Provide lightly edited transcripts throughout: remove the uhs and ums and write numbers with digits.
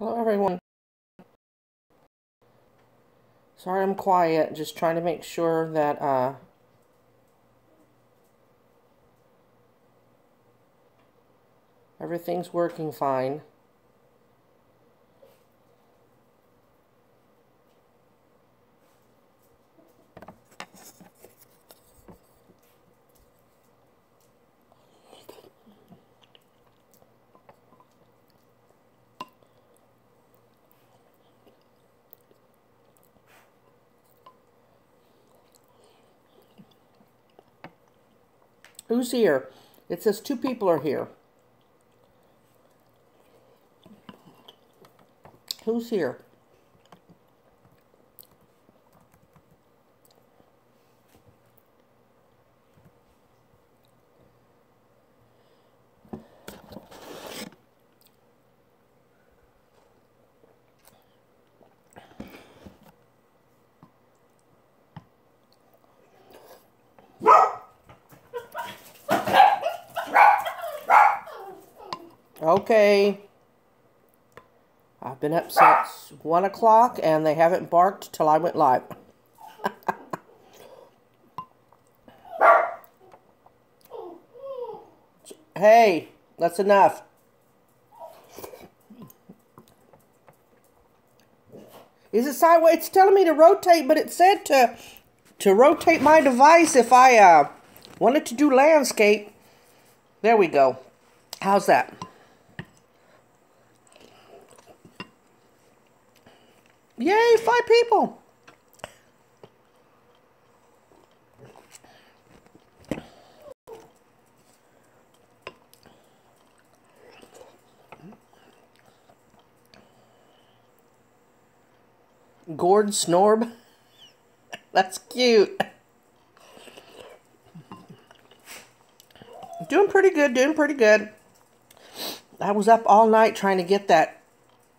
Hello everyone. Sorry I'm quiet, just trying to make sure that everything's working fine. Who's here? It says 2 people are here. Who's here? Okay. I've been up since 1 o'clock and they haven't barked till I went live. Hey, that's enough. Is it sideways? It's telling me to rotate, but it said to rotate my device if I wanted to do landscape. There we go. How's that? Yay, 5 people. Gord Snorb. That's cute. Doing pretty good, doing pretty good. I was up all night trying to get that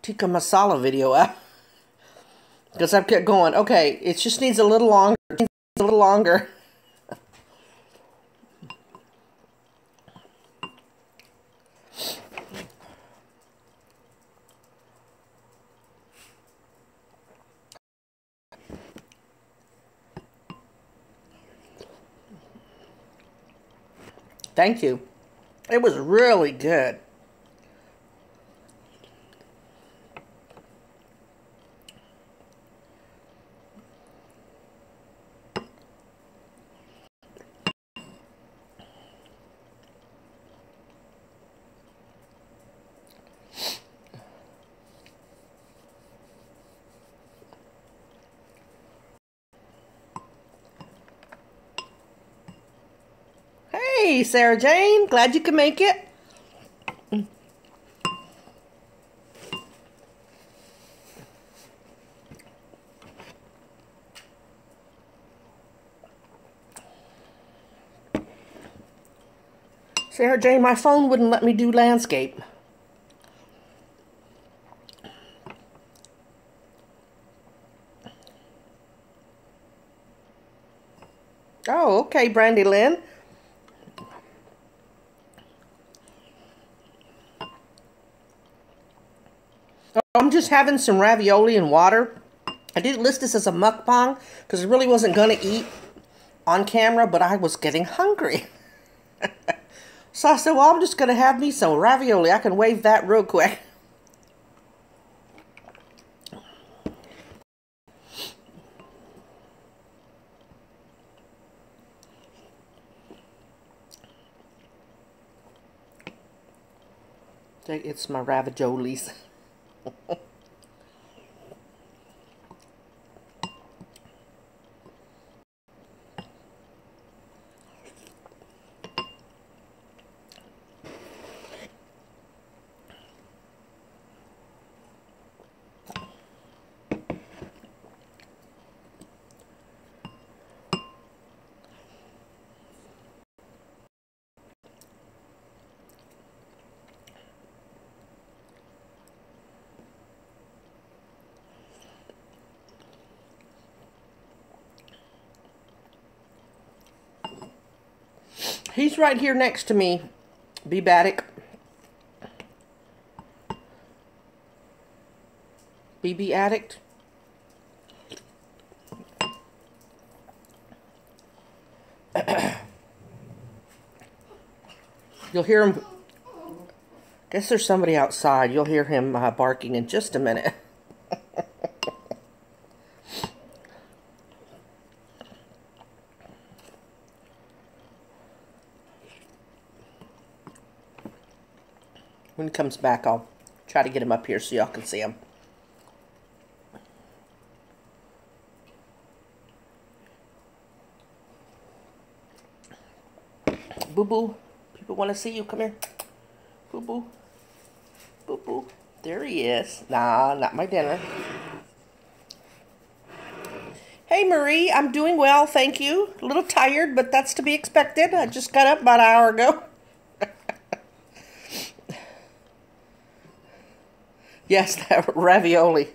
tikka masala video up. Because I've kept going. Okay, it just needs a little longer. It needs a little longer. Thank you. It was really good. Hey, Sarah Jane. Glad you could make it. Sarah Jane, my phone wouldn't let me do landscape. Oh, okay, Brandy Lynn. I'm just having some ravioli and water. I didn't list this as a mukbang because I really wasn't going to eat on camera, but I was getting hungry. So I said, well, I'm just going to have me some ravioli. I can wave that real quick. It's my raviolis. He's right here next to me, Be-Batic. BB addict. You'll hear him. Guess there's somebody outside. You'll hear him barking in just a minute. When he comes back, I'll try to get him up here so y'all can see him. Boo-boo. People want to see you. Come here. Boo-boo. Boo-boo. There he is. Nah, not my dinner. Hey, Marie. I'm doing well, thank you. A little tired, but that's to be expected. I just got up about an hour ago. Yes, that ravioli.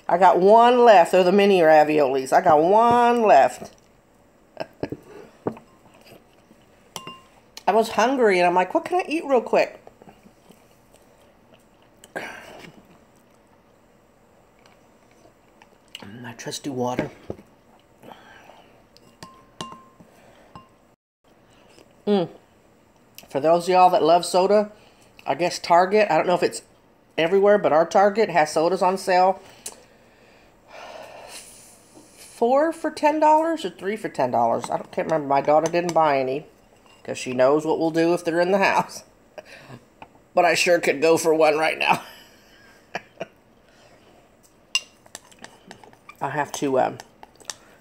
I got one left. They're the mini raviolis. I got one left. I was hungry, and I'm like, what can I eat real quick? My trusty water. For those of y'all that love soda, I guess Target, I don't know if it's everywhere, but our Target has sodas on sale. 4 for $10 or 3 for $10. I can't remember. My daughter didn't buy any because she knows what we'll do if they're in the house. But I sure could go for one right now. I'll have to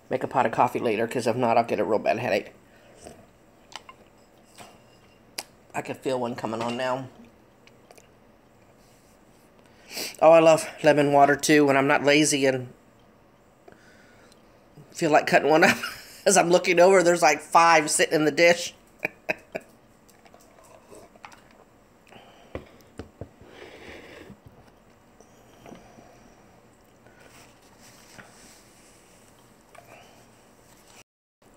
make a pot of coffee later because if not, I'll get a real bad headache. I can feel one coming on now. Oh, I love lemon water too when I'm not lazy and feel like cutting one up. As I'm looking over, there's like 5 sitting in the dish.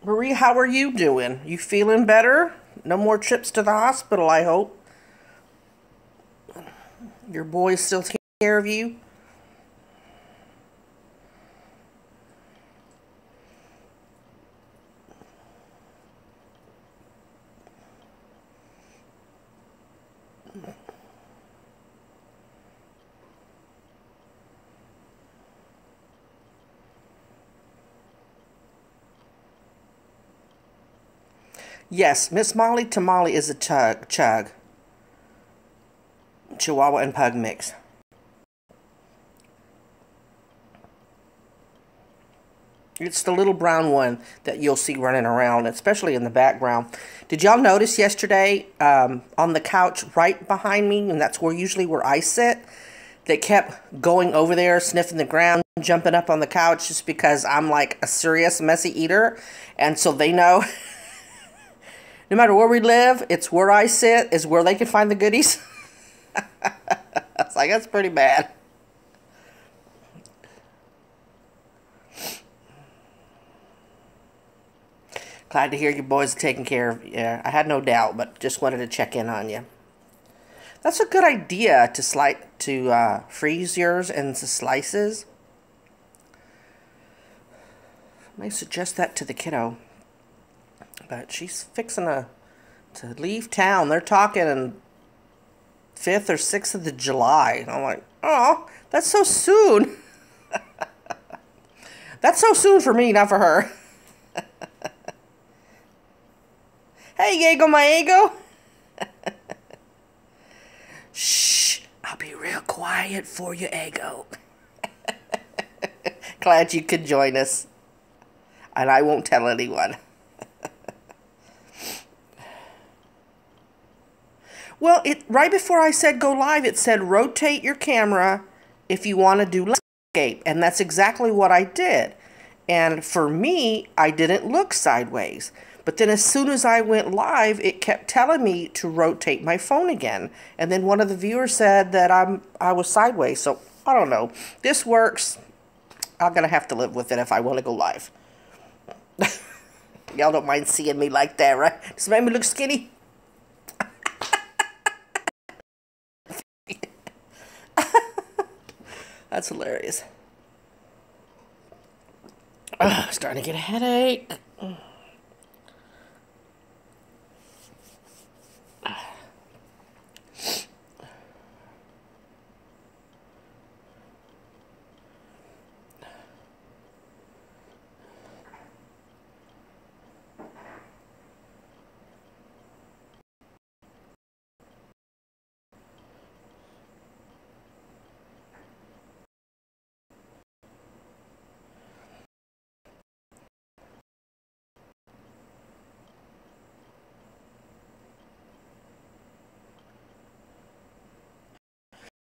Marie, how are you doing? You feeling better? No more trips to the hospital, I hope. Your boys still taking care of you? Yes, Miss Molly Tamale is a chug. Chihuahua and Pug mix. It's the little brown one that you'll see running around, especially in the background. Did y'all notice yesterday on the couch right behind me, and that's usually where I sit, they kept going over there, sniffing the ground, jumping up on the couch just because I'm like a serious messy eater. And so they know no matter where we live, it's where I sit is where they can find the goodies. It's like, that's pretty bad. Glad to hear you boys are taking care of you. Yeah, I had no doubt, but just wanted to check in on you. That's a good idea to freeze yours into slices. I may suggest that to the kiddo. But she's fixing to leave town. They're talking on 5th or 6th of July. And I'm like, oh, that's so soon. That's so soon for me, not for her. Hey, Yago, my ego. Shh, I'll be real quiet for you, Ego. Glad you could join us. And I won't tell anyone. Well, right before I said go live, it said rotate your camera if you want to do landscape. And that's exactly what I did. And for me, I didn't look sideways. But then as soon as I went live, it kept telling me to rotate my phone again. And then one of the viewers said that I was sideways. So, I don't know. This works. I'm going to have to live with it if I want to go live. Y'all don't mind seeing me like that, right? Does it make me look skinny? That's hilarious. Starting to get a headache.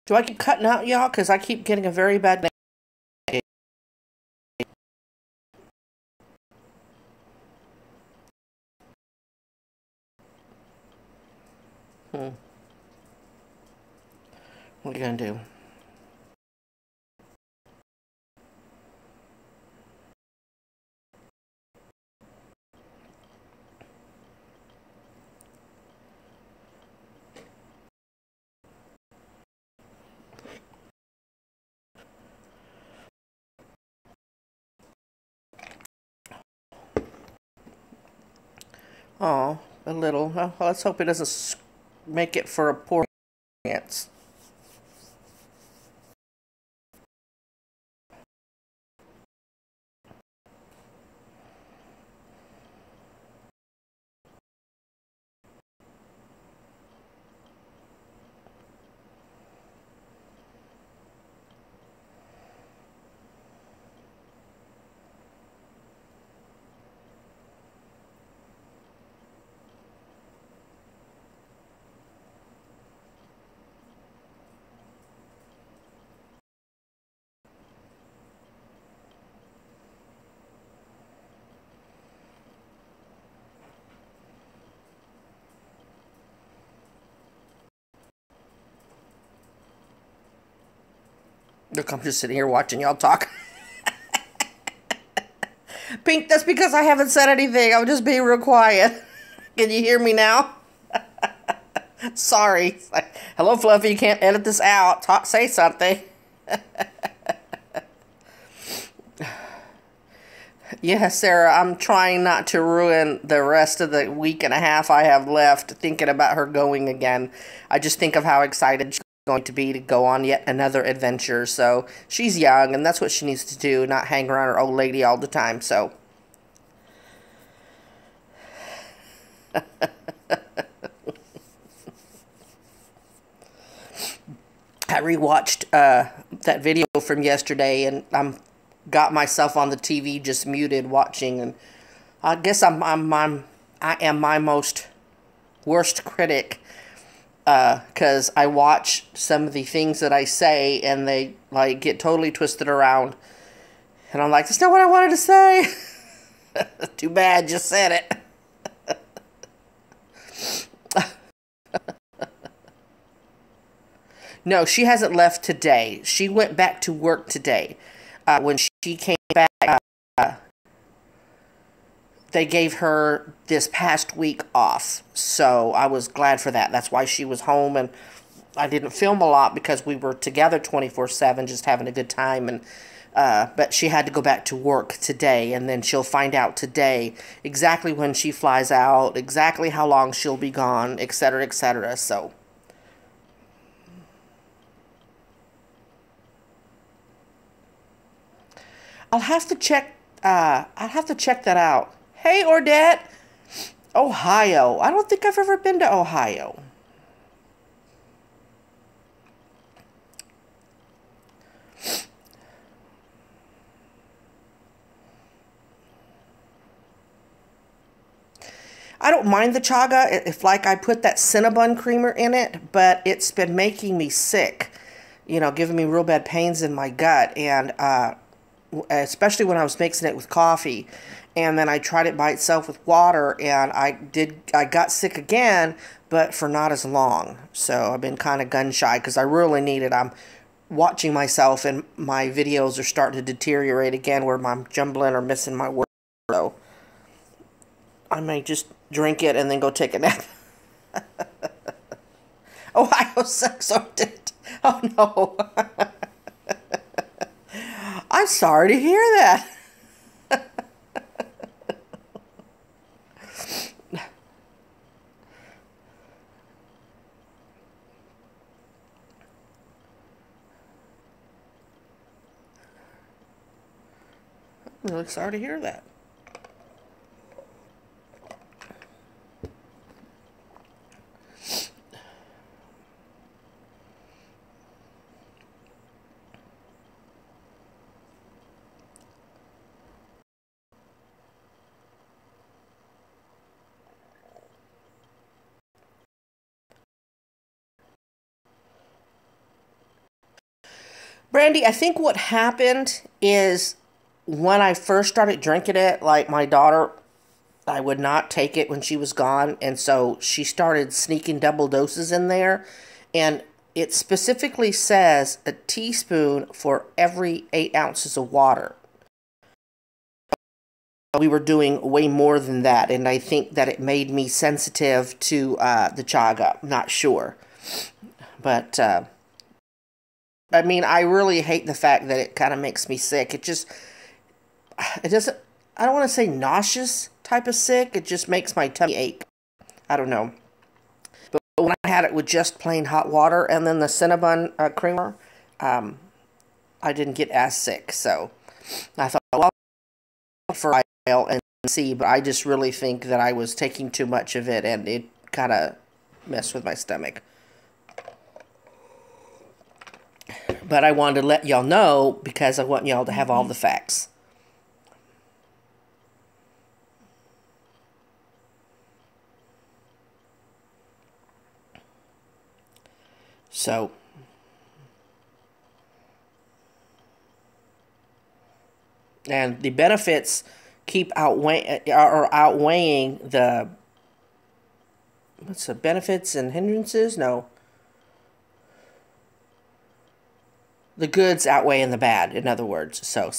Do I keep cutting out, y'all? Because I keep getting a very bad name. What are you going to do? Oh, a little. Well, let's hope it doesn't make it for a poor chance. Look, I'm just sitting here watching y'all talk. Pink, that's because I haven't said anything. I'm just being real quiet. Can you hear me now? Sorry. Hello, Fluffy. You can't edit this out. Say something. Yeah, Sarah, I'm trying not to ruin the rest of the week and a half I have left thinking about her going again. I just think of how excited she's going to be to go on yet another adventure. So she's young, and that's what she needs to do, not hang around her old lady all the time. So I rewatched that video from yesterday, and I'm got myself on the TV just muted watching, and I guess I am my most worst critic, because I watch some of the things that I say and they like get totally twisted around, and I'm like, that's not what I wanted to say. Too bad, just said it. No, she hasn't left today. She went back to work today. When she came back, they gave her this past week off. So I was glad for that. That's why she was home, and I didn't film a lot because we were together 24/7 just having a good time. And but she had to go back to work today, and then she'll find out today exactly when she flies out, exactly how long she'll be gone, etc., etc. So I'll have to check. I'll have to check that out. Hey, Ordette, Ohio. I don't think I've ever been to Ohio. I don't mind the chaga if, like, I put that Cinnabon creamer in it, but it's been making me sick. You know, giving me real bad pains in my gut, and especially when I was mixing it with coffee. And then I tried it by itself with water, and I got sick again, but for not as long. So I've been kind of gun shy because I really need it. I'm watching myself, and my videos are starting to deteriorate again where I'm jumbling or missing my words. So I may just drink it and then go take a nap. Ohio sucks, so did. Oh no. I'm sorry to hear that. I'm really sorry to hear that. Brandy, I think what happened is when I first started drinking it, like my daughter, I would not take it when she was gone, and so she started sneaking double doses in there, and it specifically says a teaspoon for every 8 ounces of water. We were doing way more than that, and I think that it made me sensitive to the chaga. Not sure, but I mean, I really hate the fact that it kind of makes me sick. It doesn't, I don't want to say nauseous type of sick. It just makes my tummy ache. I don't know. But when I had it with just plain hot water and then the Cinnabon creamer, I didn't get as sick. So I thought, well, for a while and see, but I just really think that I was taking too much of it and it kind of messed with my stomach. But I wanted to let y'all know because I want y'all to have all the facts. So, and the benefits keep outweighing the, what's the benefits and hindrances? No. The goods outweighing the bad, in other words. So,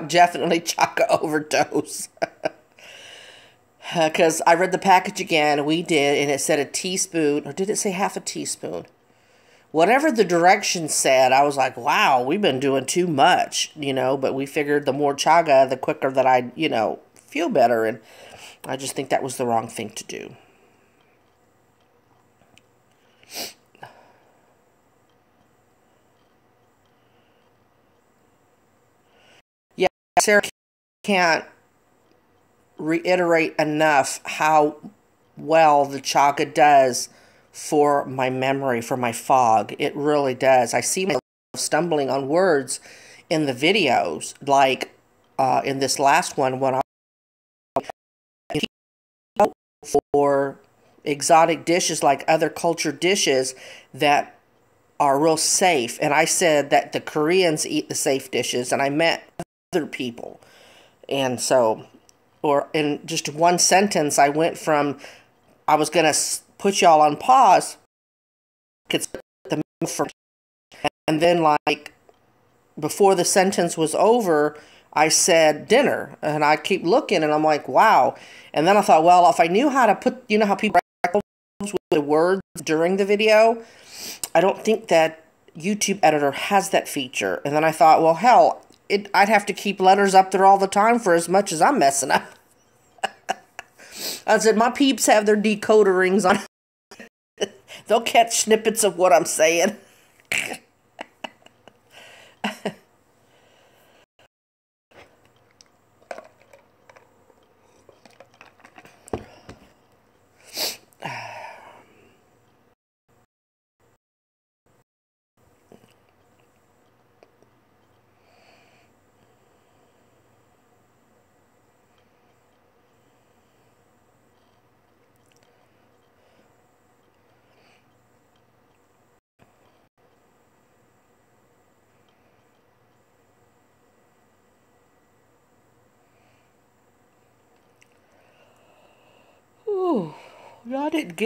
definitely chocolate overdose. Because I read the package again, we did, and it said a teaspoon, or did it say half a teaspoon? Whatever the directions said, I was like, wow, we've been doing too much, but we figured the more chaga, the quicker that I'd, feel better, and I just think that was the wrong thing to do. Yeah, Sarah can't reiterate enough how well the chaga does for my memory, for my fog. It really does. I see myself stumbling on words in the videos, like in this last one when I for exotic dishes like other cultured dishes that are real safe. And I said that the Koreans eat the safe dishes, and I meant other people. And so, or in just one sentence, I went from, I was going to put y'all on pause, and then like, before the sentence was over, I said dinner, and I keep looking, and I'm like, wow. And then I thought, well, if I knew how to put, how people write with the words during the video, I don't think that YouTube editor has that feature. And then I thought, well, hell, I'd have to keep letters up there all the time for as much as I'm messing up. I said, my peeps have their decoder rings on. They'll catch snippets of what I'm saying. Ooh, I didn't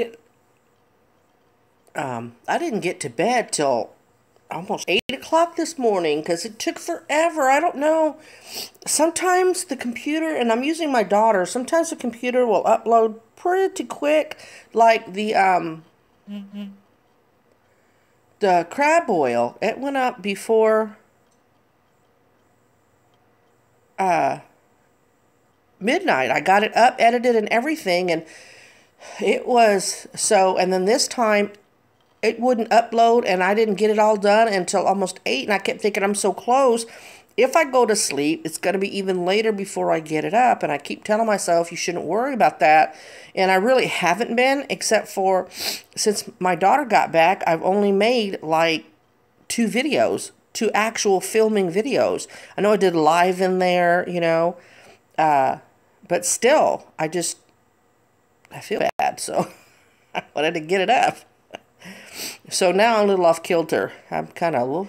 get to bed till almost 8 o'clock this morning because it took forever. I don't know. Sometimes the computer, and I'm using my daughter, sometimes the computer will upload pretty quick. Like the crab oil, it went up before midnight. I got it up, edited, and everything, and it was so. And then this time, it wouldn't upload, and I didn't get it all done until almost 8, and I kept thinking I'm so close. If I go to sleep, it's going to be even later before I get it up, and I keep telling myself you shouldn't worry about that, and I really haven't been, except for since my daughter got back, I've only made like 2 videos, 2 actual filming videos. I know I did live in there, you know, but still, I feel bad, so I wanted to get it up. So now I'm a little off kilter. I'm kind of,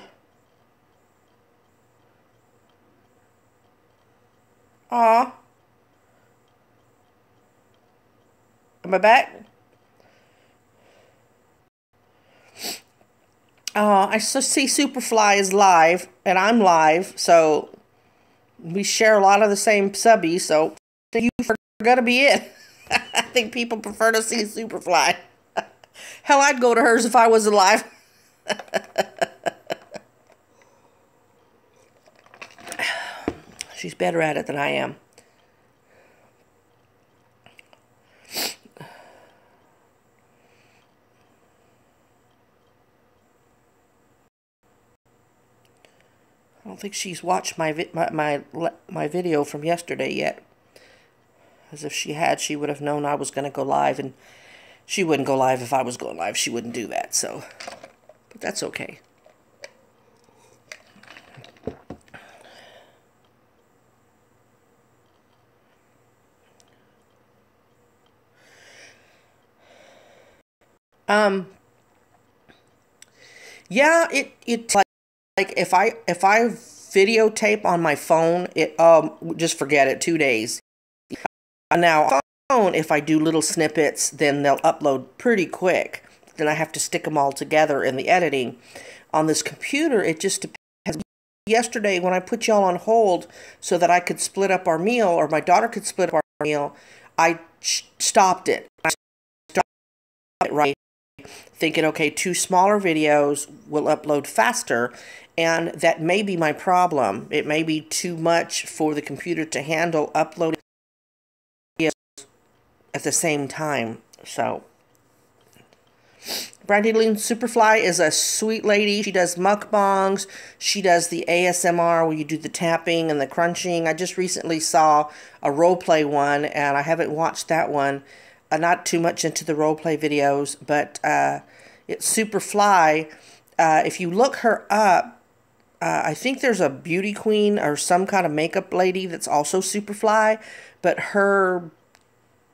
aw, am I back? I see Superfly is live, and I'm live, so we share a lot of the same subbies, so you are gonna be it. I think people prefer to see Superfly. Hell, I'd go to hers if I was alive. She's better at it than I am. I don't think she's watched my video from yesterday yet. As if she had, she would have known I was going to go live, and she wouldn't go live if I was going live. She wouldn't do that, so, but that's okay. Yeah, it's like if I videotape on my phone, it just forget it, 2 days. Now, phone, if I do little snippets, then they'll upload pretty quick. Then I have to stick them all together in the editing. On this computer, it just depends. Yesterday, when I put y'all on hold so that I could split up our meal, or my daughter could split up our meal, I stopped it. I stopped it right, thinking, okay, 2 smaller videos will upload faster, and that may be my problem. It may be too much for the computer to handle uploading at the same time. So Brandyline Superfly is a sweet lady. She does mukbangs. She does the ASMR where you do the tapping and the crunching. I just recently saw a role play one, and I haven't watched that one. Not too much into the role play videos, but it's Superfly. If you look her up, I think there's a beauty queen or some kind of makeup lady that's also Superfly, but her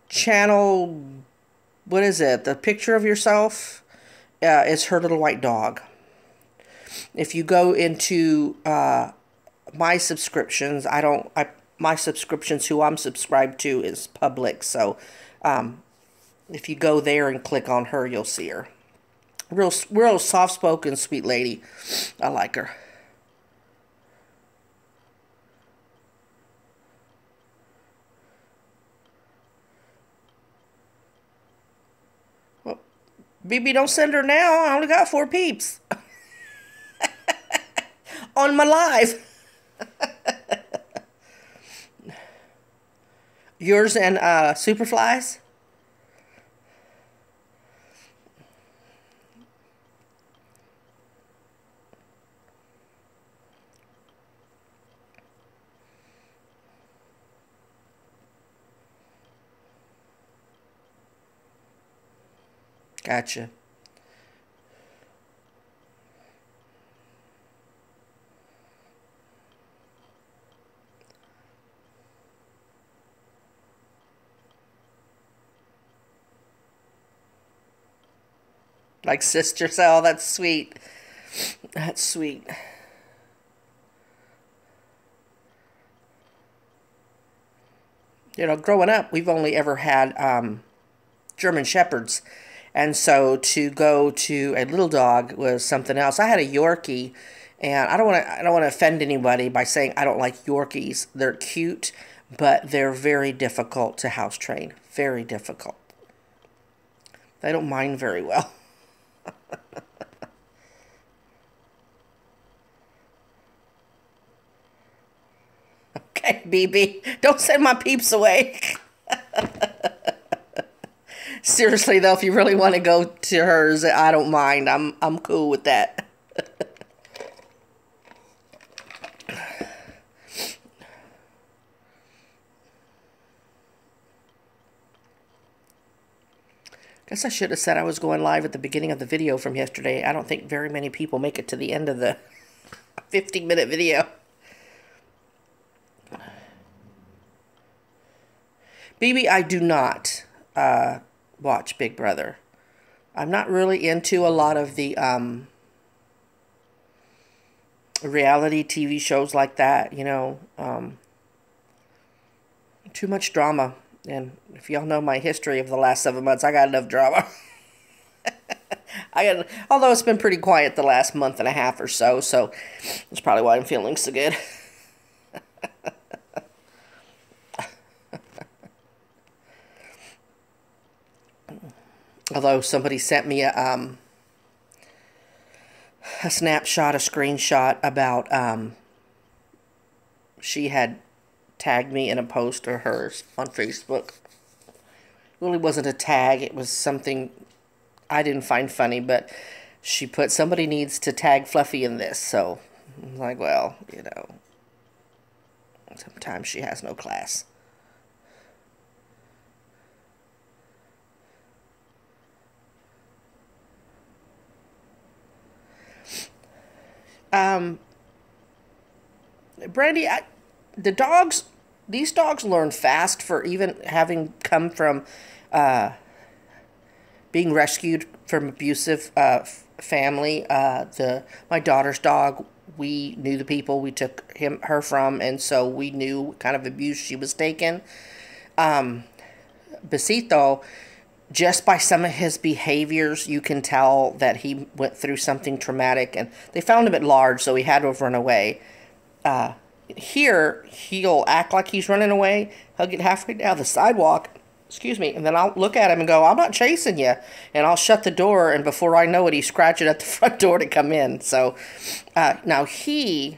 channel, what is it? The picture of yourself is her little white dog. If you go into my subscriptions, my subscriptions, who I'm subscribed to, is public. So if you go there and click on her, you'll see her. Real soft-spoken, sweet lady. I like her. Well, BB, don't send her now. I only got 4 peeps. On my live. Yours and Superfly's? Gotcha. Like sister cell, that's sweet. That's sweet. You know, growing up, we've only ever had German Shepherds. And so to go to a little dog was something else. I had a Yorkie, and I don't want to offend anybody by saying I don't like Yorkies. They're cute, but they're very difficult to house train. Very difficult. They don't mind very well. Okay, BB, don't send my peeps away. Seriously though, if you really want to go to hers, I don't mind. I'm cool with that. Guess I should have said I was going live at the beginning of the video from yesterday. I don't think very many people make it to the end of the 50-minute video. BB, I do not watch Big Brother. I'm not really into a lot of the reality TV shows like that, you know. Too much drama. And if y'all know my history of the last 7 months, I got enough drama. Although it's been pretty quiet the last month and a half or so, so that's probably why I'm feeling so good. Although somebody sent me a snapshot, a screenshot about she had tagged me in a post of hers on Facebook. It really wasn't a tag, it was something I didn't find funny, but she put, somebody needs to tag Fluffy in this, so I'm like, well, you know, sometimes she has no class. Brandy, these dogs learn fast for even having come from being rescued from abusive family. My daughter's dog, we knew the people we took her from, and so we knew what kind of abuse she was taking. Besito, just by some of his behaviors, you can tell that he went through something traumatic, and they found him at large, so he had to have run away. Here, he'll act like he's running away. He'll get halfway down the sidewalk, excuse me, and then I'll look at him and go, I'm not chasing you. And I'll shut the door, and before I know it, he's scratching at the front door to come in. So, now you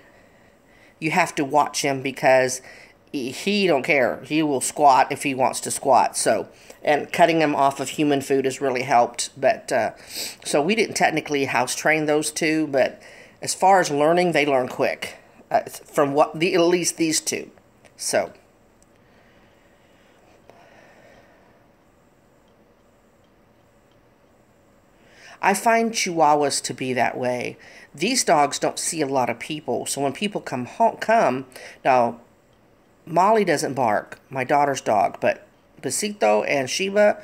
have to watch him because he don't care. He will squat if he wants to squat. So, and cutting him off of human food has really helped. But, so we didn't technically house train those two, but as far as learning, they learn quick. From at least these two. So, I find Chihuahuas to be that way. These dogs don't see a lot of people, so when people come now, Molly doesn't bark, my daughter's dog, but Besito and Sheba,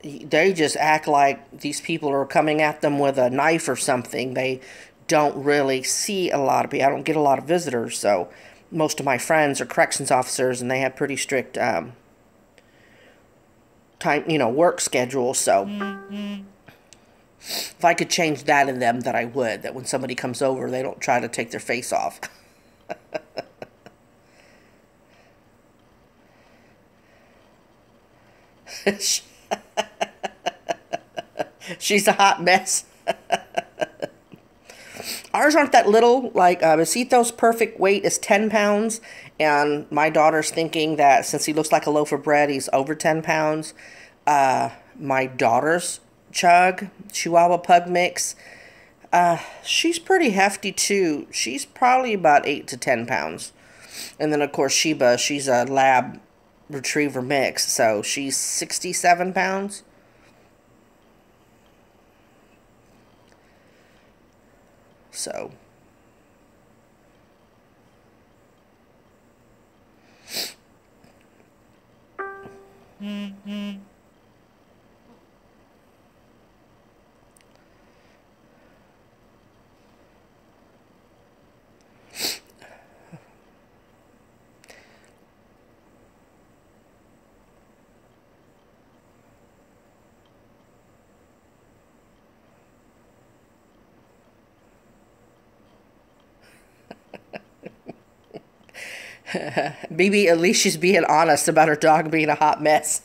they just act like these people are coming at them with a knife or something. They don't really see a lot of people. I don't get a lot of visitors, so most of my friends are corrections officers, and they have pretty strict work schedules. So if I could change that in them, that I would. That when somebody comes over, they don't try to take their face off. She's a hot mess. Ours aren't that little. Like, Besito's perfect weight is 10 pounds. And my daughter's thinking that since he looks like a loaf of bread, he's over 10 pounds. My daughter's Chihuahua Pug mix, she's pretty hefty too. She's probably about 8 to 10 pounds. And then, of course, Sheba, she's a Lab Retriever mix. So she's 67 pounds. So, BB, at least she's being honest about her dog being a hot mess.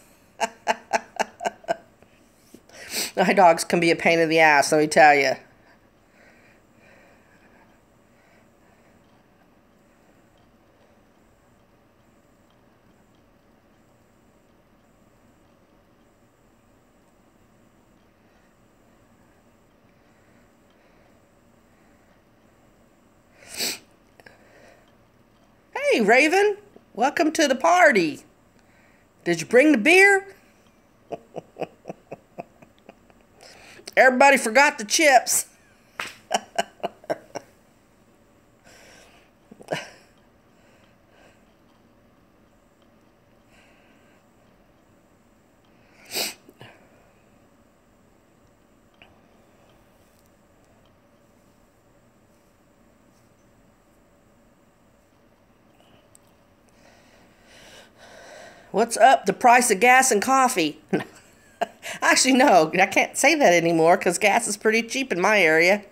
My dogs can be a pain in the ass, let me tell you. Hey, Raven. Welcome to the party. Did you bring the beer? Everybody forgot the chips. What's up? The price of gas and coffee. Actually, no, I can't say that anymore because gas is pretty cheap in my area.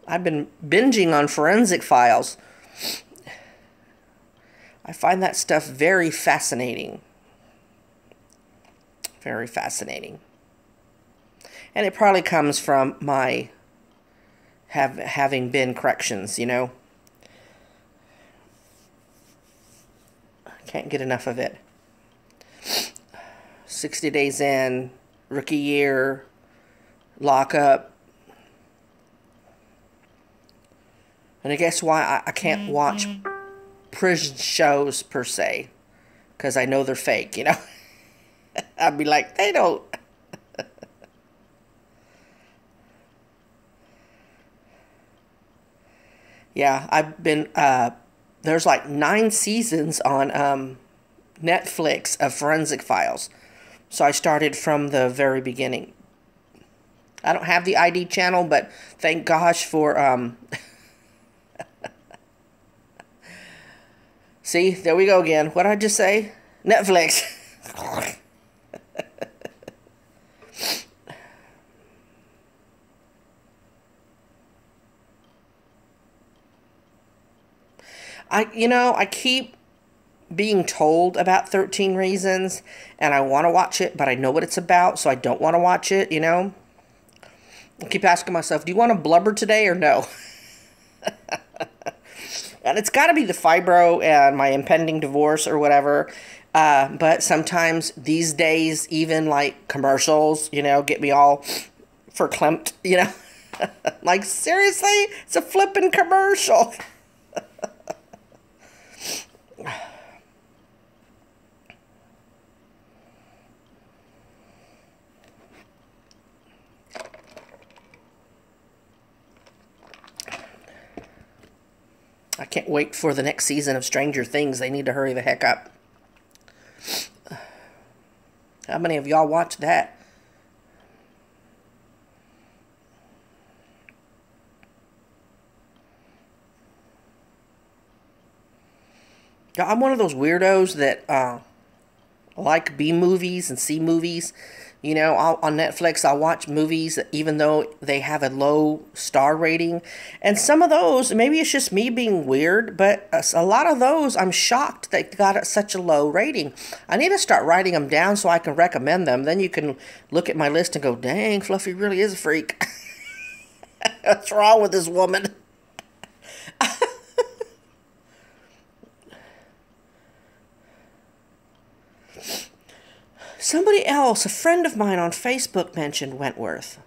I've been binging on forensic files. I find that stuff very fascinating. Very fascinating. And it probably comes from my having been corrections, you know. I can't get enough of it. 60 days in, rookie year, lockup. And I guess why I can't watch prison shows per se. Because I know they're fake, you know. I'd be like, they don't. Yeah, I've been, there's like 9 seasons on Netflix of Forensic Files. So I started from the very beginning. I don't have the ID channel, but thank gosh for, see, there we go again. What did I just say? Netflix. I keep being told about 13 Reasons, and I want to watch it, but I know what it's about, so I don't want to watch it, you know? I keep asking myself, do you want to blubber today or no? And it's got to be the fibro and my impending divorce or whatever, but sometimes these days, even like commercials, you know, get me all verklempt, you know? Like, seriously? It's a flippin' commercial. I can't wait for the next season of Stranger Things. They need to hurry the heck up. How many of y'all watched that? Yeah, I'm one of those weirdos that like B movies and C movies. You know, on Netflix, I'll watch movies even though they have a low star rating. And some of those, maybe it's just me being weird, but a lot of those, I'm shocked they got such a low rating. I need to start writing them down so I can recommend them. Then you can look at my list and go, dang, Fluffy really is a freak. What's wrong with this woman? Somebody else, a friend of mine on Facebook, mentioned Wentworth.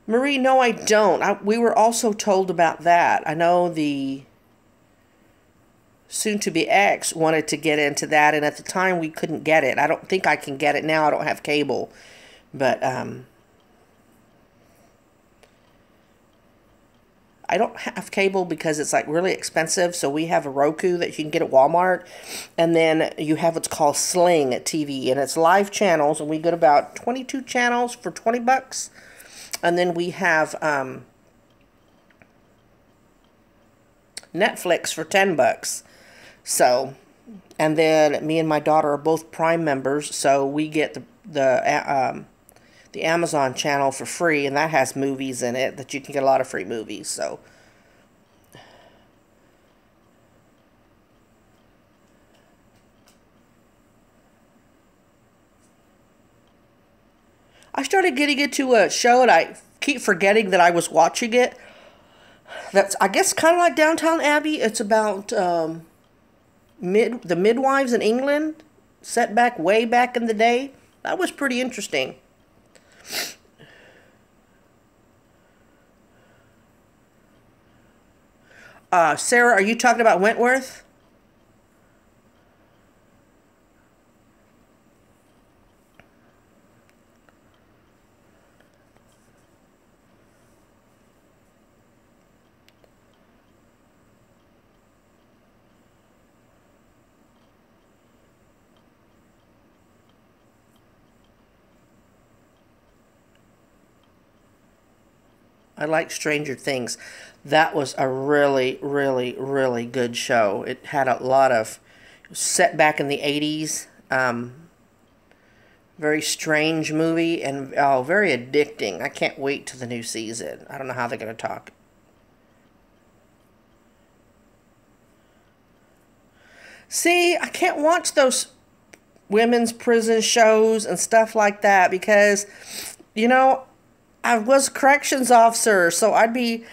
Marie, no, I don't. We were also told about that. I know the soon-to-be ex wanted to get into that, and at the time we couldn't get it. I don't think I can get it now. I don't have cable. But, I don't have cable because it's like really expensive. So we have a Roku that you can get at Walmart. And then you have what's called Sling TV. And it's live channels. And we get about 22 channels for 20 bucks. And then we have Netflix for 10 bucks. So, and then me and my daughter are both Prime members. So we get the Amazon channel for free, and that has movies in it that you can get a lot of free movies. So started getting into a show, and I keep forgetting that I was watching it. That's, I guess, kind of like Downtown Abbey. It's about the midwives in England, set back way back in the day. That was pretty interesting. Sarah, are you talking about Wentworth? I like Stranger Things. That was a really, really, really good show. It had a lot of set back in the 80s. Very strange movie and oh, very addicting. I can't wait to the new season. I don't know how they're going to talk. See, I can't watch those women's prison shows and stuff like that because, you know, I was a corrections officer, so I'd be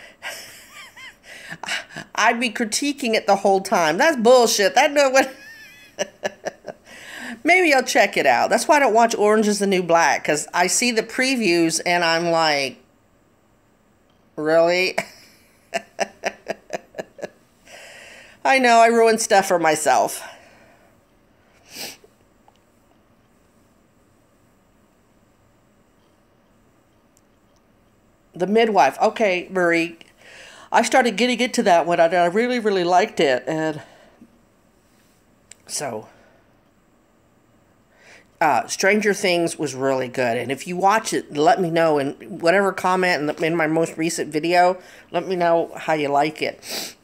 critiquing it the whole time. That's bullshit. That no what. Maybe I'll check it out. That's why I don't watch Orange is the New Black, because I see the previews and I'm like, really? I know, I ruined stuff for myself. The Midwife. Okay, Marie. I started getting into that one. I really, really liked it. And so, Stranger Things was really good. And if you watch it, let me know. And whatever comment in my most recent video, let me know how you like it.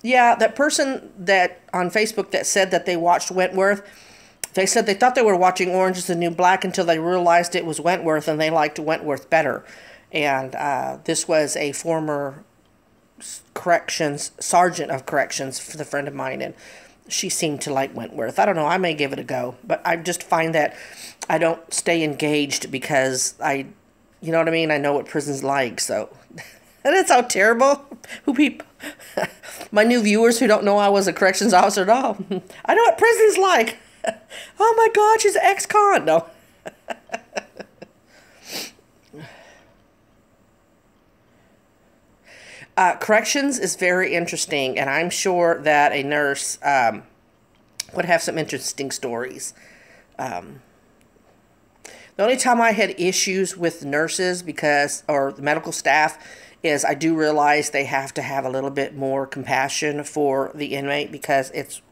Yeah, that person that on Facebook that said that they watched Wentworth, they said they thought they were watching Orange is the New Black until they realized it was Wentworth and they liked Wentworth better. And this was a former corrections sergeant of corrections for the friend of mine, and she seemed to like Wentworth. I don't know, I may give it a go, but I just find that I don't stay engaged because you know what I mean, I know what prison's like. So and it's so terrible. Who people my new viewers who don't know I was a corrections officer at all, I know what prison's like. Oh my god, she's an ex-con. No. Corrections is very interesting, and I'm sure that a nurse would have some interesting stories. The only time I had issues with nurses or the medical staff is I do realize they have to have a little bit more compassion for the inmate because it's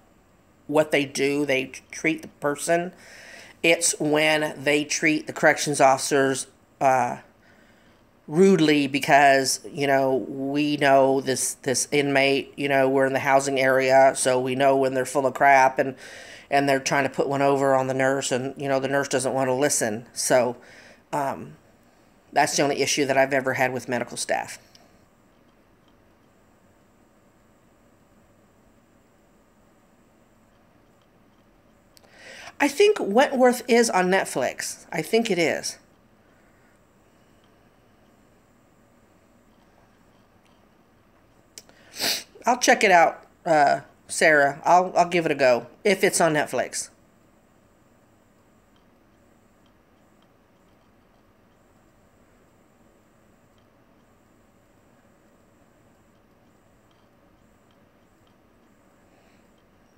what they do. They treat the person. It's when they treat the corrections officers rudely because, you know, we know this inmate, you know, we're in the housing area, so we know when they're full of crap and they're trying to put one over on the nurse, and, you know, the nurse doesn't want to listen. So that's the only issue that I've ever had with medical staff. I think Wentworth is on Netflix. I think it is. I'll check it out, Sarah. I'll give it a go if it's on Netflix.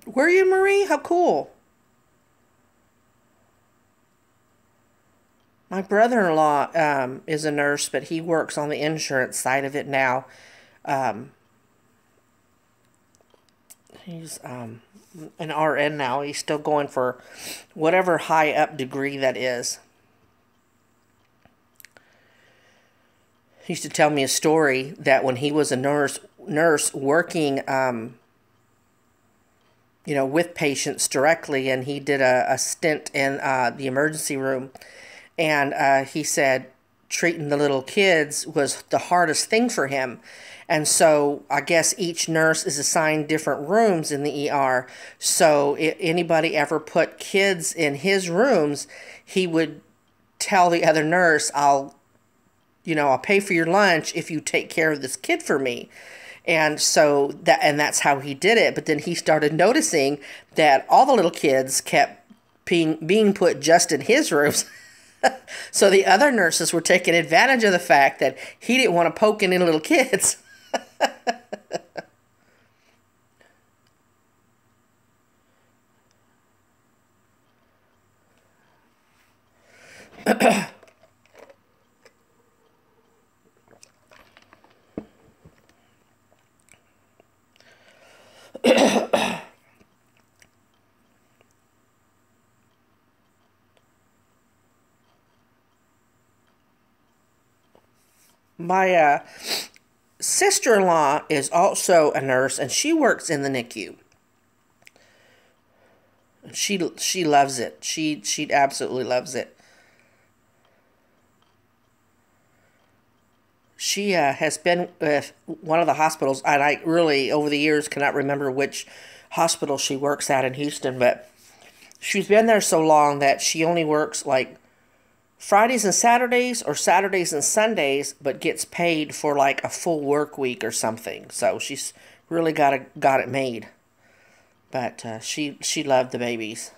Were you, Marie? How cool. My brother-in-law is a nurse, but he works on the insurance side of it now. Um, he's an RN now. He's still going for whatever high up degree that is. He used to tell me a story that when he was a nurse working, you know, with patients directly, and he did a stint in the emergency room, and he said treating the little kids was the hardest thing for him. And so I guess each nurse is assigned different rooms in the ER. So if anybody ever put kids in his rooms, he would tell the other nurse, I'll pay for your lunch if you take care of this kid for me. And so that's how he did it. But then he started noticing that all the little kids kept being put just in his rooms. So the other nurses were taking advantage of the fact that he didn't want to poke any little kids. My sister-in-law is also a nurse, and she works in the NICU. She loves it. She absolutely loves it. She has been with one of the hospitals, and I really, over the years, cannot remember which hospital she works at in Houston, but she's been there so long that she only works like Fridays and Saturdays or Saturdays and Sundays, but gets paid for like a full work week or something. So she's really got it made. But she loved the babies.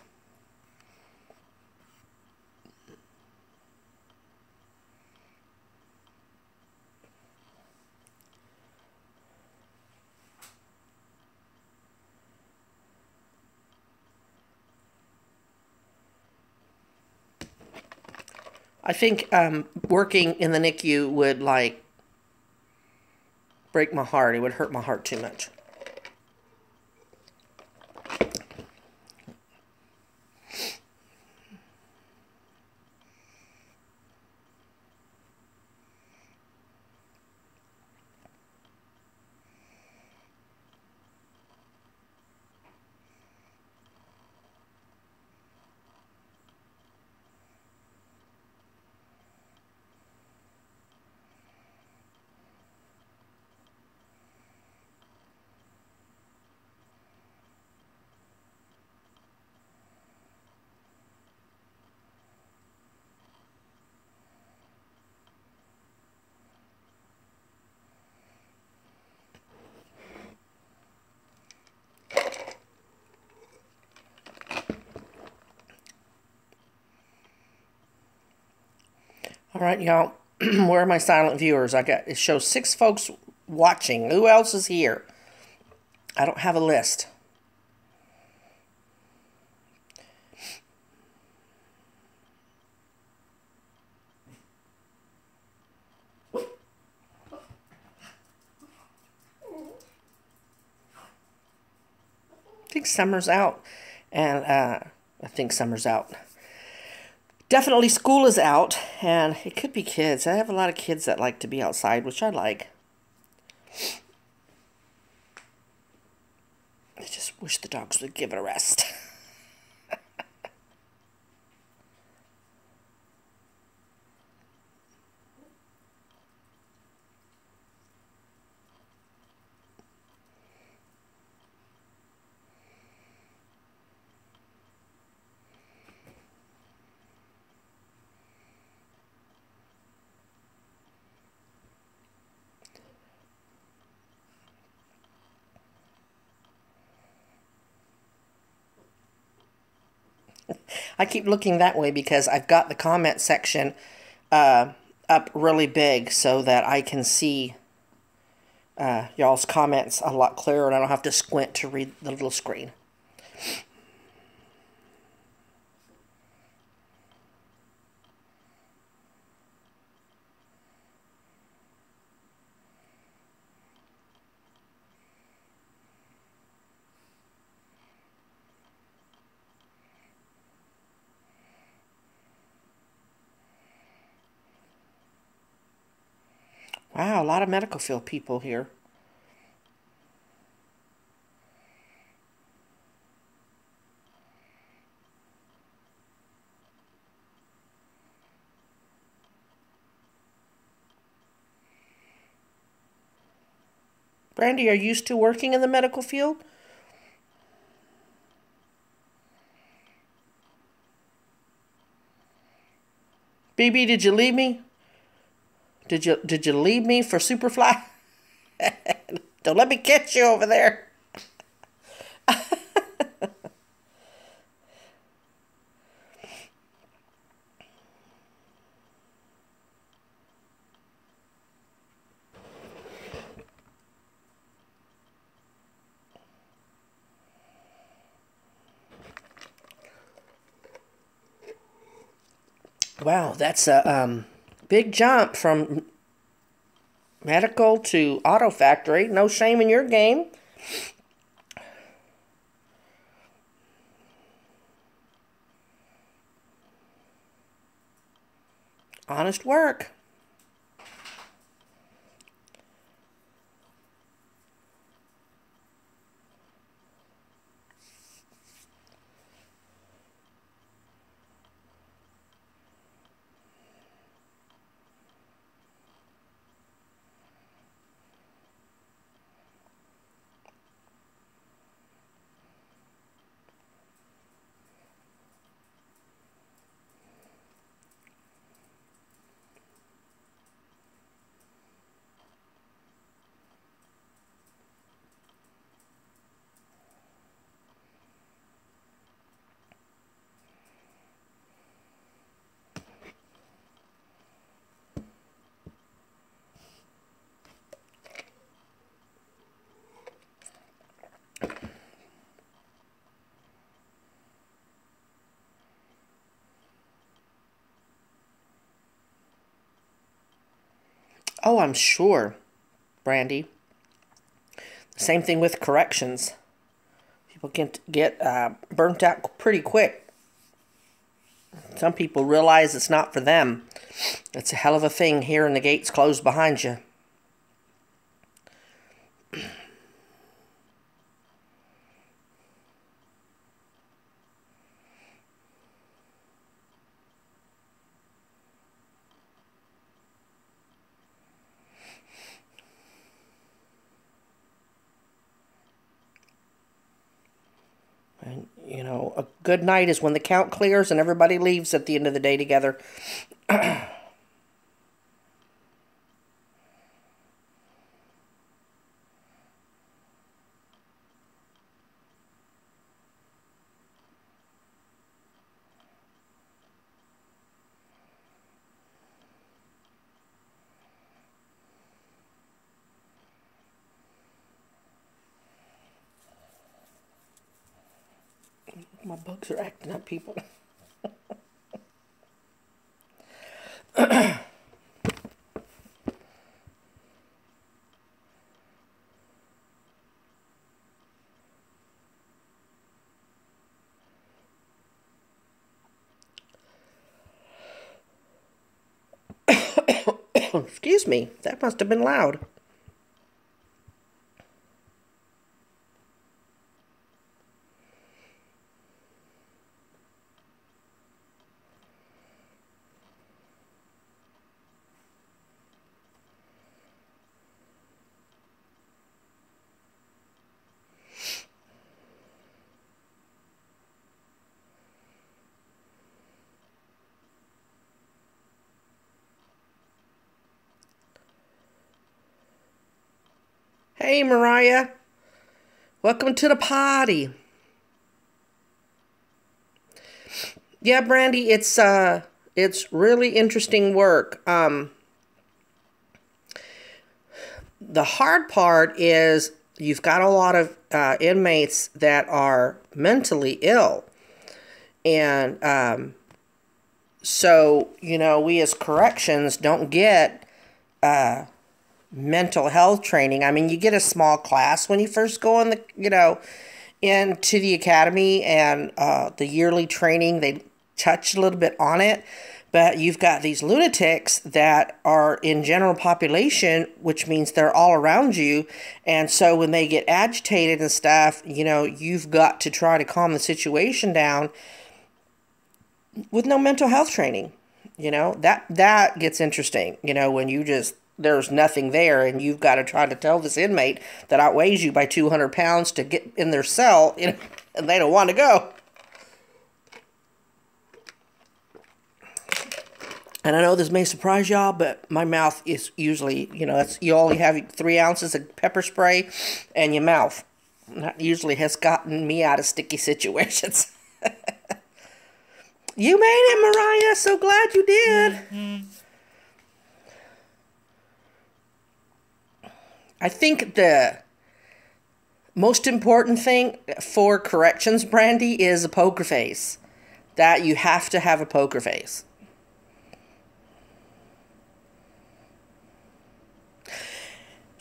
I think working in the NICU would like break my heart. It would hurt my heart too much. All right, y'all. Where are my silent viewers? It shows 6 folks watching. Who else is here? I don't have a list. I think summer's out, and I think summer's out. Definitely school is out, and it could be kids. I have a lot of kids that like to be outside, which I like. I just wish the dogs would give it a rest. I keep looking that way because I've got the comment section up really big so that I can see y'all's comments a lot clearer, and I don't have to squint to read the little screen. Wow, a lot of medical field people here. Brandy, are you still working in the medical field? BB, did you leave me? Did you leave me for Superfly? Don't let me catch you over there. Wow, that's a big jump from medical to auto factory. No shame in your game. Honest work. Oh, I'm sure, Brandy. Same thing with corrections. People can get burnt out pretty quick. Some people realize it's not for them. It's a hell of a thing hearing the gates closed behind you. And, you know, a good night is when the count clears and everybody leaves at the end of the day together. My bugs are acting up, people. Excuse me, that must have been loud. Hey, Mariah. Welcome to the party. Yeah, Brandy, it's really interesting work. The hard part is you've got a lot of inmates that are mentally ill. And so, you know, we as corrections don't get mental health training. I mean, you get a small class when you first go in the, you know, into the academy, and the yearly training, they touch a little bit on it. But you've got these lunatics that are in general population, which means they're all around you. And so when they get agitated and stuff, you know, you've got to try to calm the situation down with no mental health training. You know, that gets interesting, you know, when you just there's nothing there, and you've got to try to tell this inmate that outweighs you by 200 pounds to get in their cell, you know, and they don't want to go. And I know this may surprise y'all, but my mouth is usually, you know, you only have 3 ounces of pepper spray in your mouth. That usually has gotten me out of sticky situations. You made it, Mariah. So glad you did. Mm-hmm. I think the most important thing for corrections, Brandy, is a poker face. That you have to have a poker face.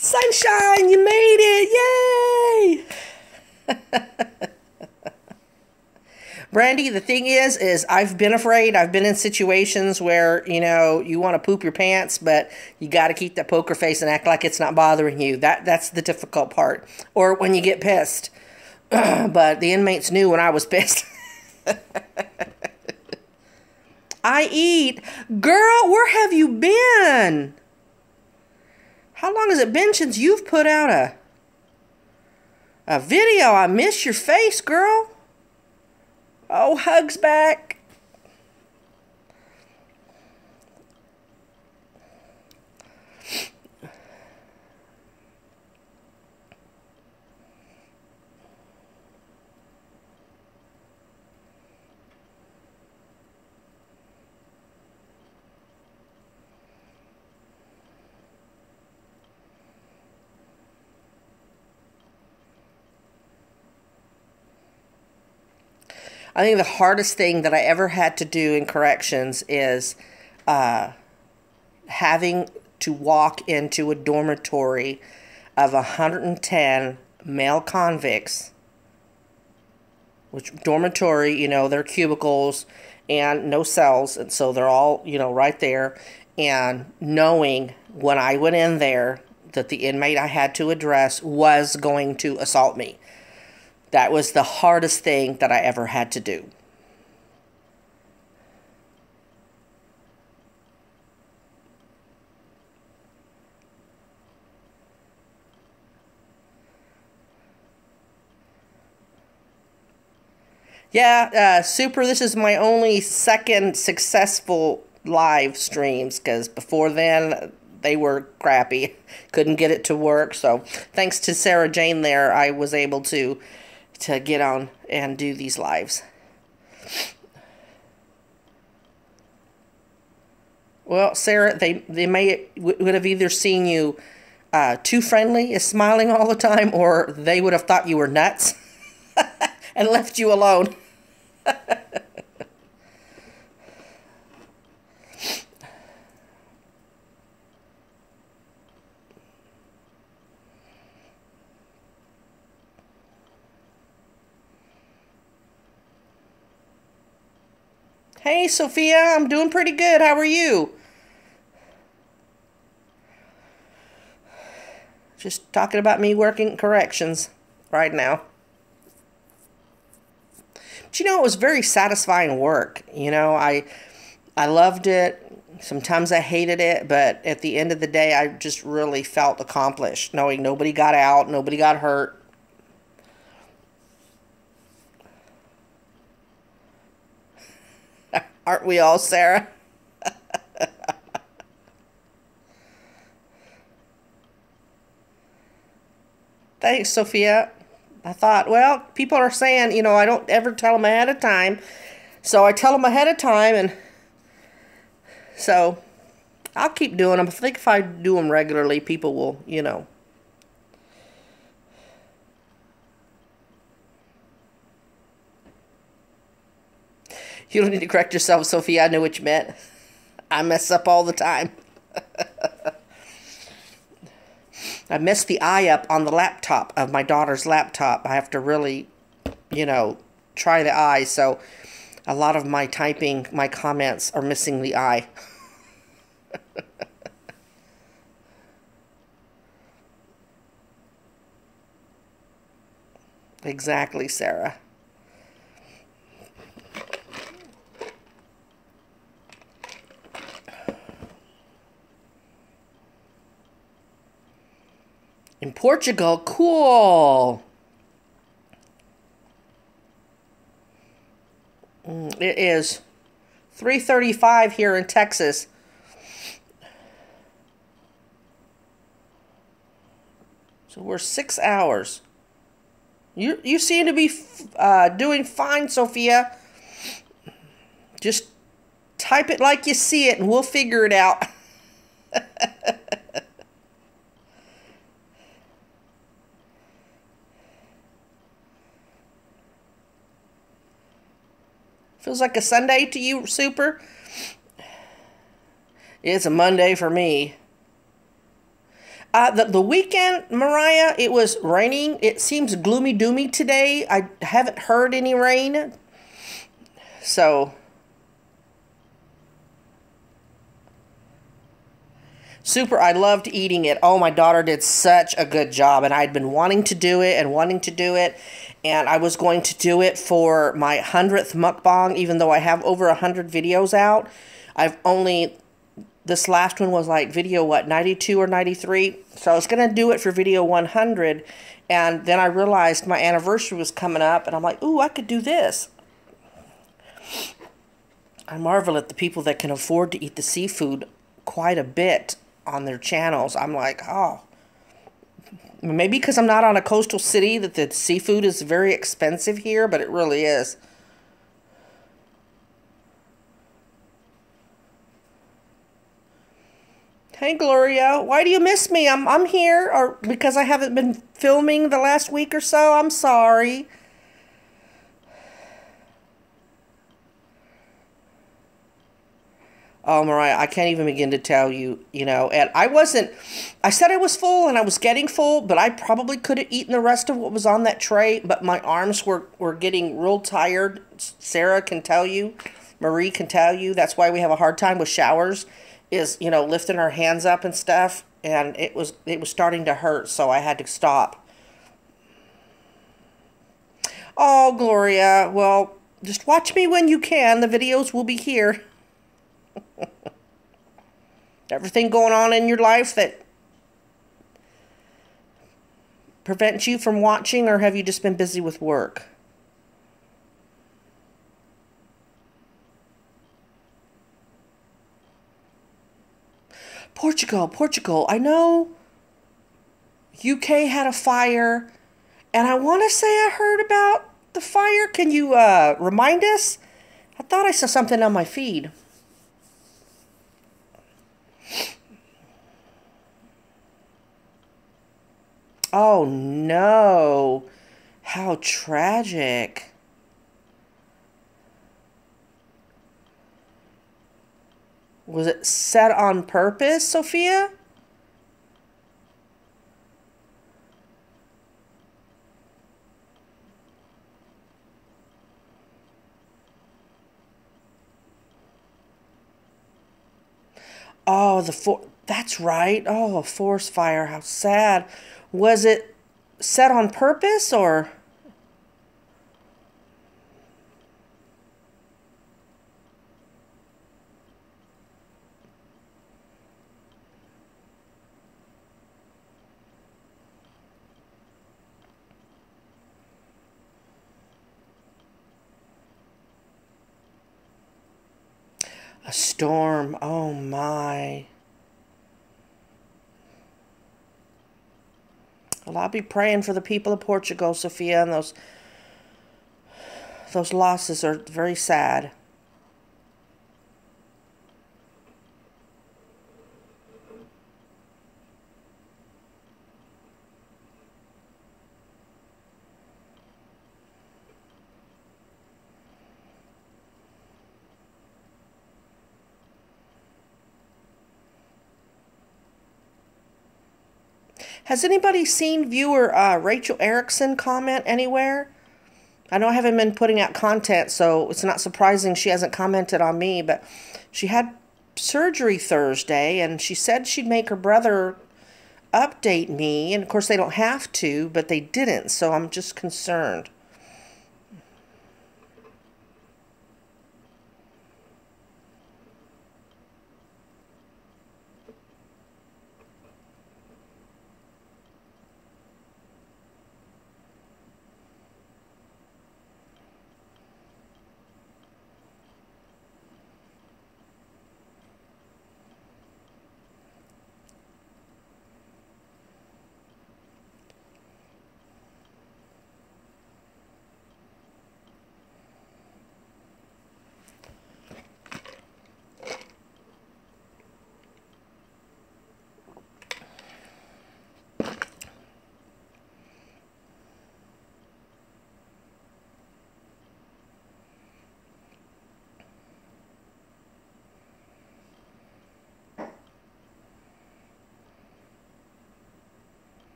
Sunshine, you made it! Yay! Brandy, the thing is I've been afraid. I've been in situations where, you know, you want to poop your pants, but you got to keep that poker face and act like it's not bothering you. That's the difficult part. Or when you get pissed. But the inmates knew when I was pissed. I eat. Girl, where have you been? How long has it been since you've put out a video? I miss your face, girl. Oh, hugs back. I think the hardest thing that I ever had to do in corrections is having to walk into a dormitory of 110 male convicts, which dormitory, you know, they're cubicles and no cells, and so they're all, you know, right there, and knowing when I went in there that the inmate I had to address was going to assault me. That was the hardest thing that I ever had to do. Yeah, Super, this is my only second successful live streams, because before then they were crappy. Couldn't get it to work, so thanks to Sarah Jane there, I was able to get on and do these lives. Well, Sarah, they would have either seen you too friendly, is smiling all the time, or they would have thought you were nuts and left you alone. Hey, Sophia, I'm doing pretty good. How are you? Just talking about me working corrections right now. But you know, it was very satisfying work. You know, I loved it. Sometimes I hated it, but at the end of the day, I just really felt accomplished, knowing nobody got out, nobody got hurt. Aren't we all, Sarah? Thanks, Sophia. I thought, well, people are saying, you know, I don't ever tell them ahead of time. So I tell them ahead of time, and so I'll keep doing them. I think if I do them regularly, people will, you know. You don't need to correct yourself, Sophia. I knew what you meant. I mess up all the time. I messed the eye up on the laptop of my daughter's laptop. I have to really, you know, try the eye. So a lot of my typing, my comments are missing the eye. Exactly, Sarah. In Portugal, cool. It is 3:35 here in Texas. So we're 6 hours. You seem to be doing fine, Sophia. Just type it like you see it and we'll figure it out. Feels like a Sunday to you, Super? It's a Monday for me. The weekend, Mariah, it was raining. It seems gloomy doomy today. I haven't heard any rain. So, Super, I loved eating it. Oh, my daughter did such a good job, and I'd been wanting to do it and wanting to do it. And I was going to do it for my 100th mukbang, even though I have over 100 videos out. This last one was like video, what, 92 or 93? So I was going to do it for video 100, and then I realized my anniversary was coming up, and I'm like, ooh, I could do this. I marvel at the people that can afford to eat the seafood quite a bit on their channels. I'm like, oh. Maybe because I'm not on a coastal city that the seafood is very expensive here, but it really is. Hey Gloria, why do you miss me? I'm here, or because I haven't been filming the last week or so? I'm sorry. Oh, Mariah, I can't even begin to tell you, and I said I was full and I was getting full, but I probably could have eaten the rest of what was on that tray, but my arms were getting real tired. Sarah can tell you, Marie can tell you, that's why we have a hard time with showers, is, lifting our hands up and stuff, and it was starting to hurt, so I had to stop. Oh, Gloria, well, just watch me when you can. The videos will be here. Everything going on in your life that prevents you from watching, or have you just been busy with work? Portugal. I know UK had a fire, and I want to say I heard about the fire. Can you remind us? I thought I saw something on my feed. Oh no. How tragic. Was it set on purpose, Sophia? Oh, that's right. Oh, a forest fire. How sad. Was it set on purpose or? A storm. Oh my. Well, I'll be praying for the people of Portugal, Sophia, and those losses are very sad. Has anybody seen viewer Rachel Erickson comment anywhere? I know I haven't been putting out content, so it's not surprising she hasn't commented on me, but she had surgery Thursday, and she said she'd make her brother update me, and of course they don't have to, but they didn't, so I'm just concerned.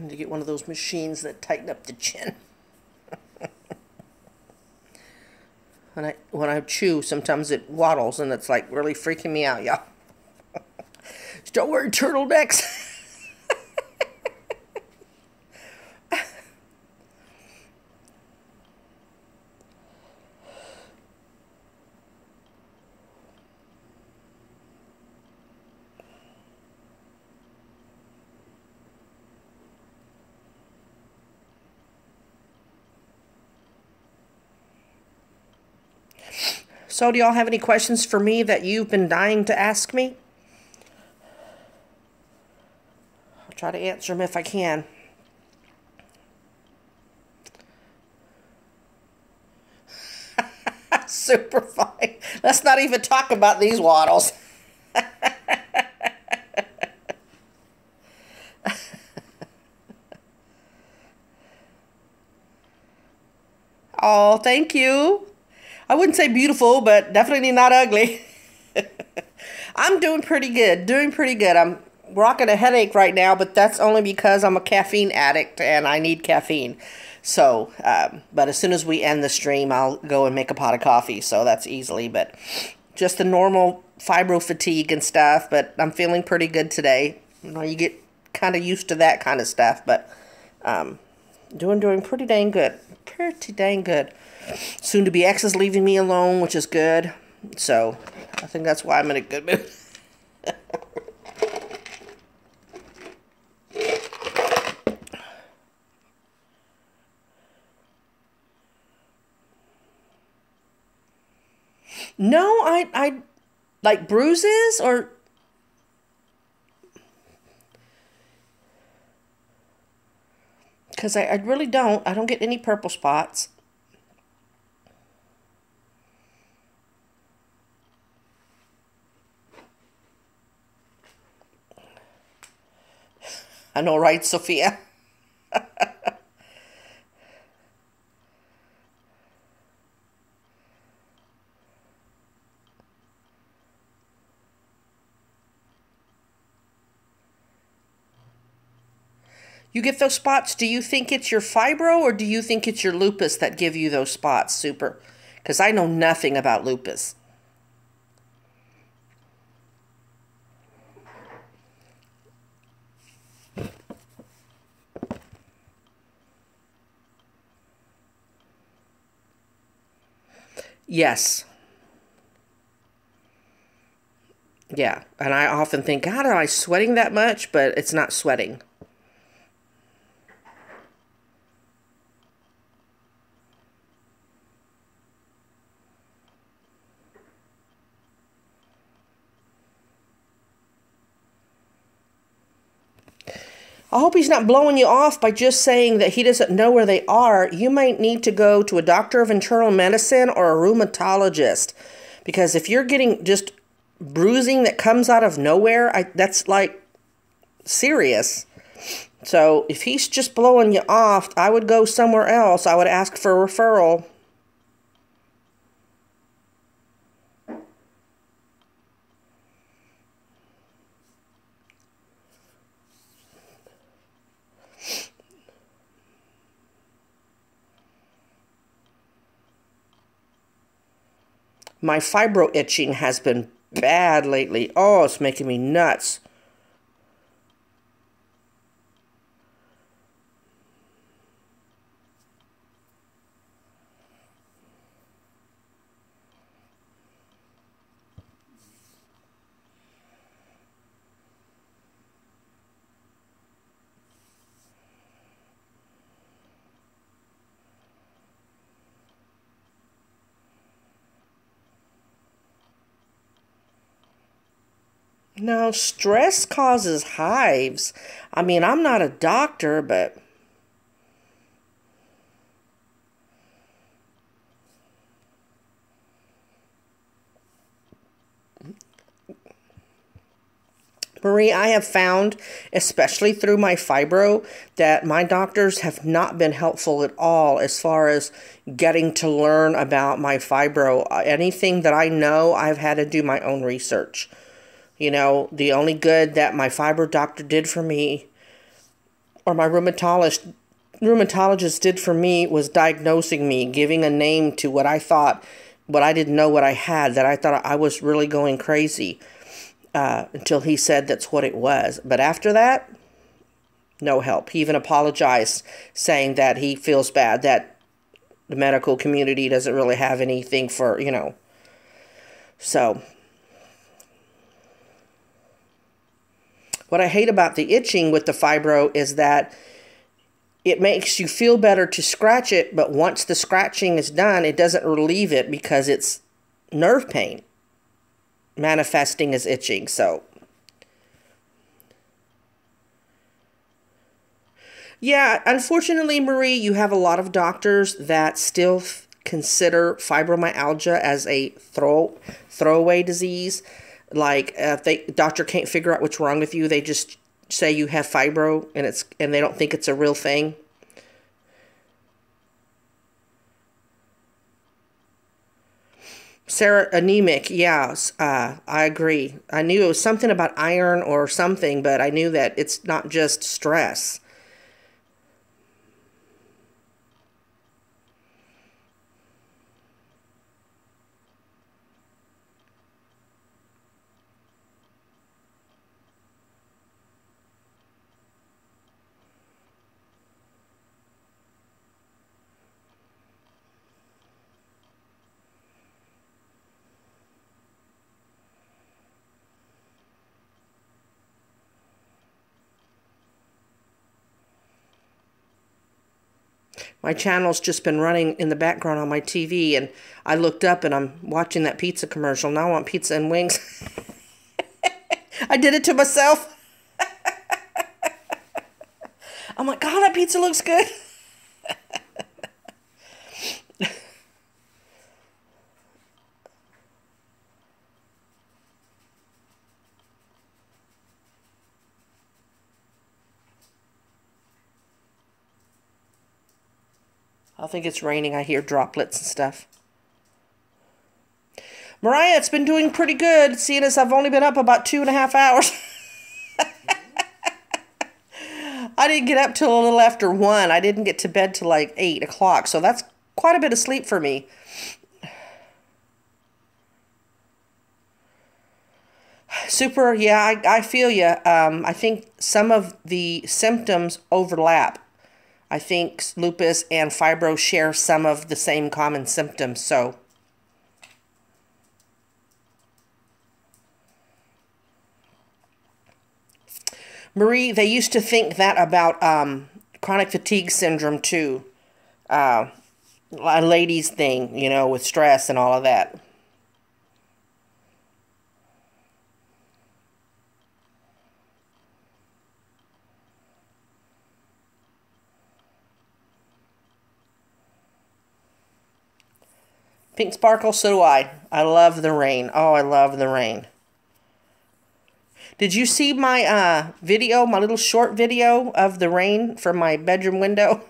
need to get one of those machines that tighten up the chin. When I chew, sometimes it waddles, and it's like really freaking me out, y'all. Start wearing turtlenecks. So do y'all have any questions for me that you've been dying to ask me? I'll try to answer them if I can. Super fine. Let's not even talk about these waddles. Oh, thank you. I wouldn't say beautiful, but definitely not ugly. I'm doing pretty good. Doing pretty good. I'm rocking a headache right now, but that's only because I'm a caffeine addict and I need caffeine. So, but as soon as we end the stream, I'll go and make a pot of coffee. So that's easily, but just the normal fibro fatigue and stuff. But I'm feeling pretty good today. You know, you get kind of used to that kind of stuff, but doing pretty dang good. Pretty dang good. Soon to be ex is leaving me alone, which is good. So I think that's why I'm in a good mood. No, I like bruises or because I really don't. I don't get any purple spots. I know, right, Sophia? You get those spots, do you think it's your fibro or do you think it's your lupus that give you those spots, Super? Because I know nothing about lupus. Yes. Yeah, and I often think, God, am I sweating that much? But it's not sweating. I hope he's not blowing you off by just saying that he doesn't know where they are. You might need to go to a doctor of internal medicine or a rheumatologist. Because if you're getting just bruising that comes out of nowhere, that's like serious. So if he's just blowing you off, I would go somewhere else. I would ask for a referral. My fibro itching has been bad lately. Oh, it's making me nuts. No, stress causes hives. I mean, I'm not a doctor, but Marie, I have found, especially through my fibro, that my doctors have not been helpful at all as far as getting to learn about my fibro. Anything that I know, I've had to do my own research. You know, the only good that my fibro doctor did for me or my rheumatologist did for me was diagnosing me, giving a name to what I thought, what I didn't know what I had, that I thought I was really going crazy, until he said that's what it was. But after that, no help. He even apologized, saying that he feels bad, that the medical community doesn't really have anything for, So, what I hate about the itching with the fibro is that it makes you feel better to scratch it, but once the scratching is done, it doesn't relieve it because it's nerve pain manifesting as itching. So, yeah, unfortunately, Marie, you have a lot of doctors that still consider fibromyalgia as a throwaway disease. Like, if doctor can't figure out what's wrong with you, they just say you have fibro, and they don't think it's a real thing. Sarah, anemic, yeah, I agree. I knew it was something about iron or something, but I knew that it's not just stress. My channel's just been running in the background on my TV, and I looked up and I'm watching that pizza commercial. Now I want pizza and wings. I did it to myself. I'm like, God, that pizza looks good. I think it's raining. I hear droplets and stuff. Mariah, it's been doing pretty good, seeing as I've only been up about 2.5 hours. I didn't get up till a little after 1. I didn't get to bed till like 8 o'clock, so that's quite a bit of sleep for me. Super, yeah, I feel you. I think some of the symptoms overlap. I think lupus and fibro share some of the same common symptoms, so. Marie, they used to think that about chronic fatigue syndrome too. A ladies thing, with stress and all of that. Pink Sparkle, so do I. I love the rain. Oh, I love the rain. Did you see my video, my little short video of the rain from my bedroom window?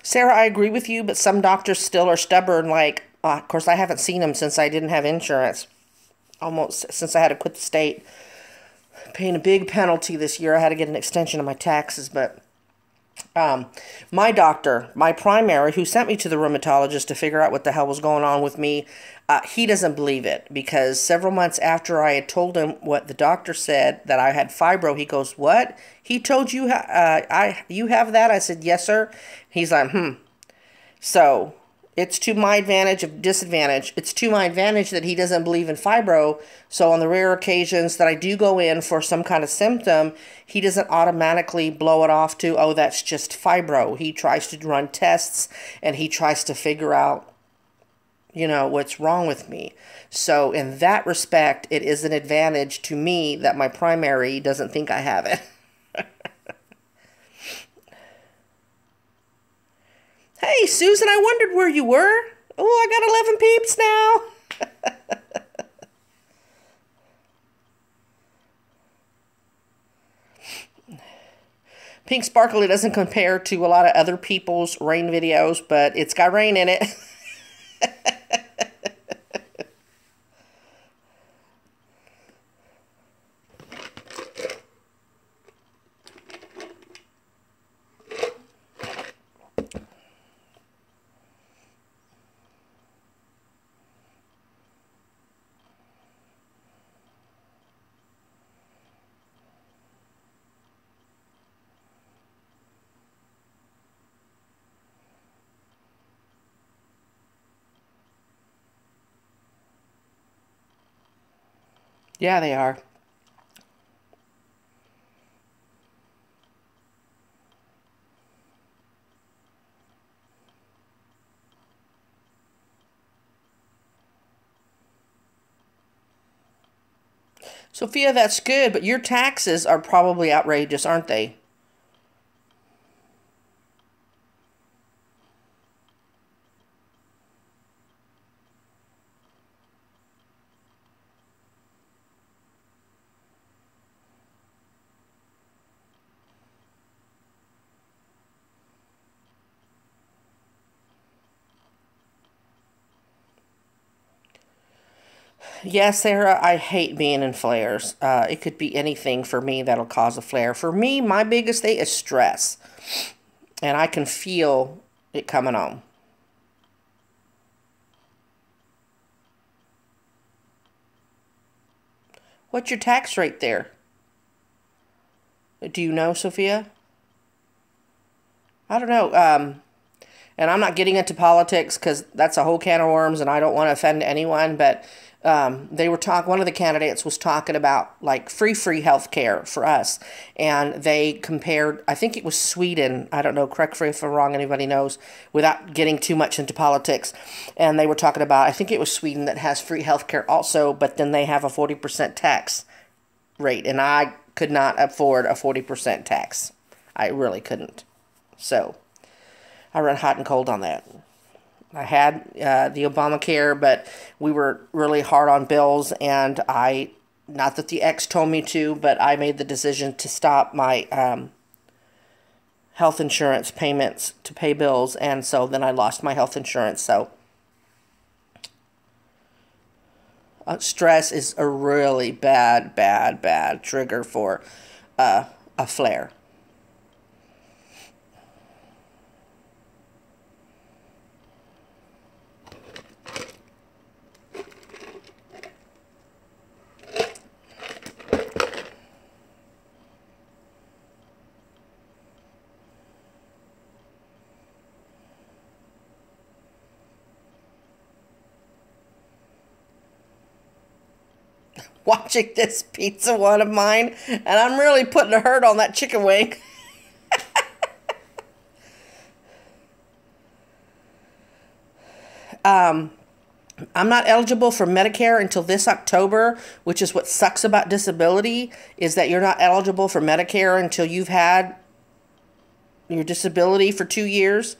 Sarah, I agree with you, but some doctors still are stubborn. Like, of course, I haven't seen them since I didn't have insurance. Almost since I had to quit the state. Paying a big penalty this year. I had to get an extension of my taxes, but my doctor, my primary, who sent me to the rheumatologist to figure out what the hell was going on with me, he doesn't believe it, because several months after I had told him what the doctor said, that I had fibro, he goes, "What? He told you you have that?" I said, "Yes, sir." He's like, So, it's to my advantage of disadvantage. It's to my advantage that he doesn't believe in fibro. So on the rare occasions that I do go in for some kind of symptom, he doesn't automatically blow it off to, oh, that's just fibro. He tries to run tests, and he tries to figure out, what's wrong with me. So in that respect, it is an advantage to me that my primary doesn't think I have it. Hey, Susan, I wondered where you were. Oh, I got 11 peeps now. Pink Sparkly doesn't compare to a lot of other people's rain videos, but it's got rain in it. Yeah, they are. Sophia, that's good, but your taxes are probably outrageous, aren't they? Yes, Sarah, I hate being in flares. It could be anything for me that'll cause a flare. For me, my biggest thing is stress, and I can feel it coming on. What's your tax rate there? Do you know, Sophia? I don't know. And I'm not getting into politics because that's a whole can of worms and I don't want to offend anyone, but they were one of the candidates was talking about like free health care for us. And they compared, I think it was Sweden, I don't know, correct me if I'm wrong, anybody knows, without getting too much into politics. And they were talking about, I think it was Sweden that has free health care also, but then they have a 40% tax rate. And I could not afford a 40% tax. I really couldn't. So I run hot and cold on that. I had the Obamacare, but we were really hard on bills, and not that the ex told me to, but I made the decision to stop my health insurance payments to pay bills, and so then I lost my health insurance. So stress is a really bad trigger for a flare. Watching this pizza one of mine, and I'm really putting a hurt on that chicken wing. I'm not eligible for Medicare until this October, which is what sucks about disability, is that you're not eligible for Medicare until you've had your disability for 2 years.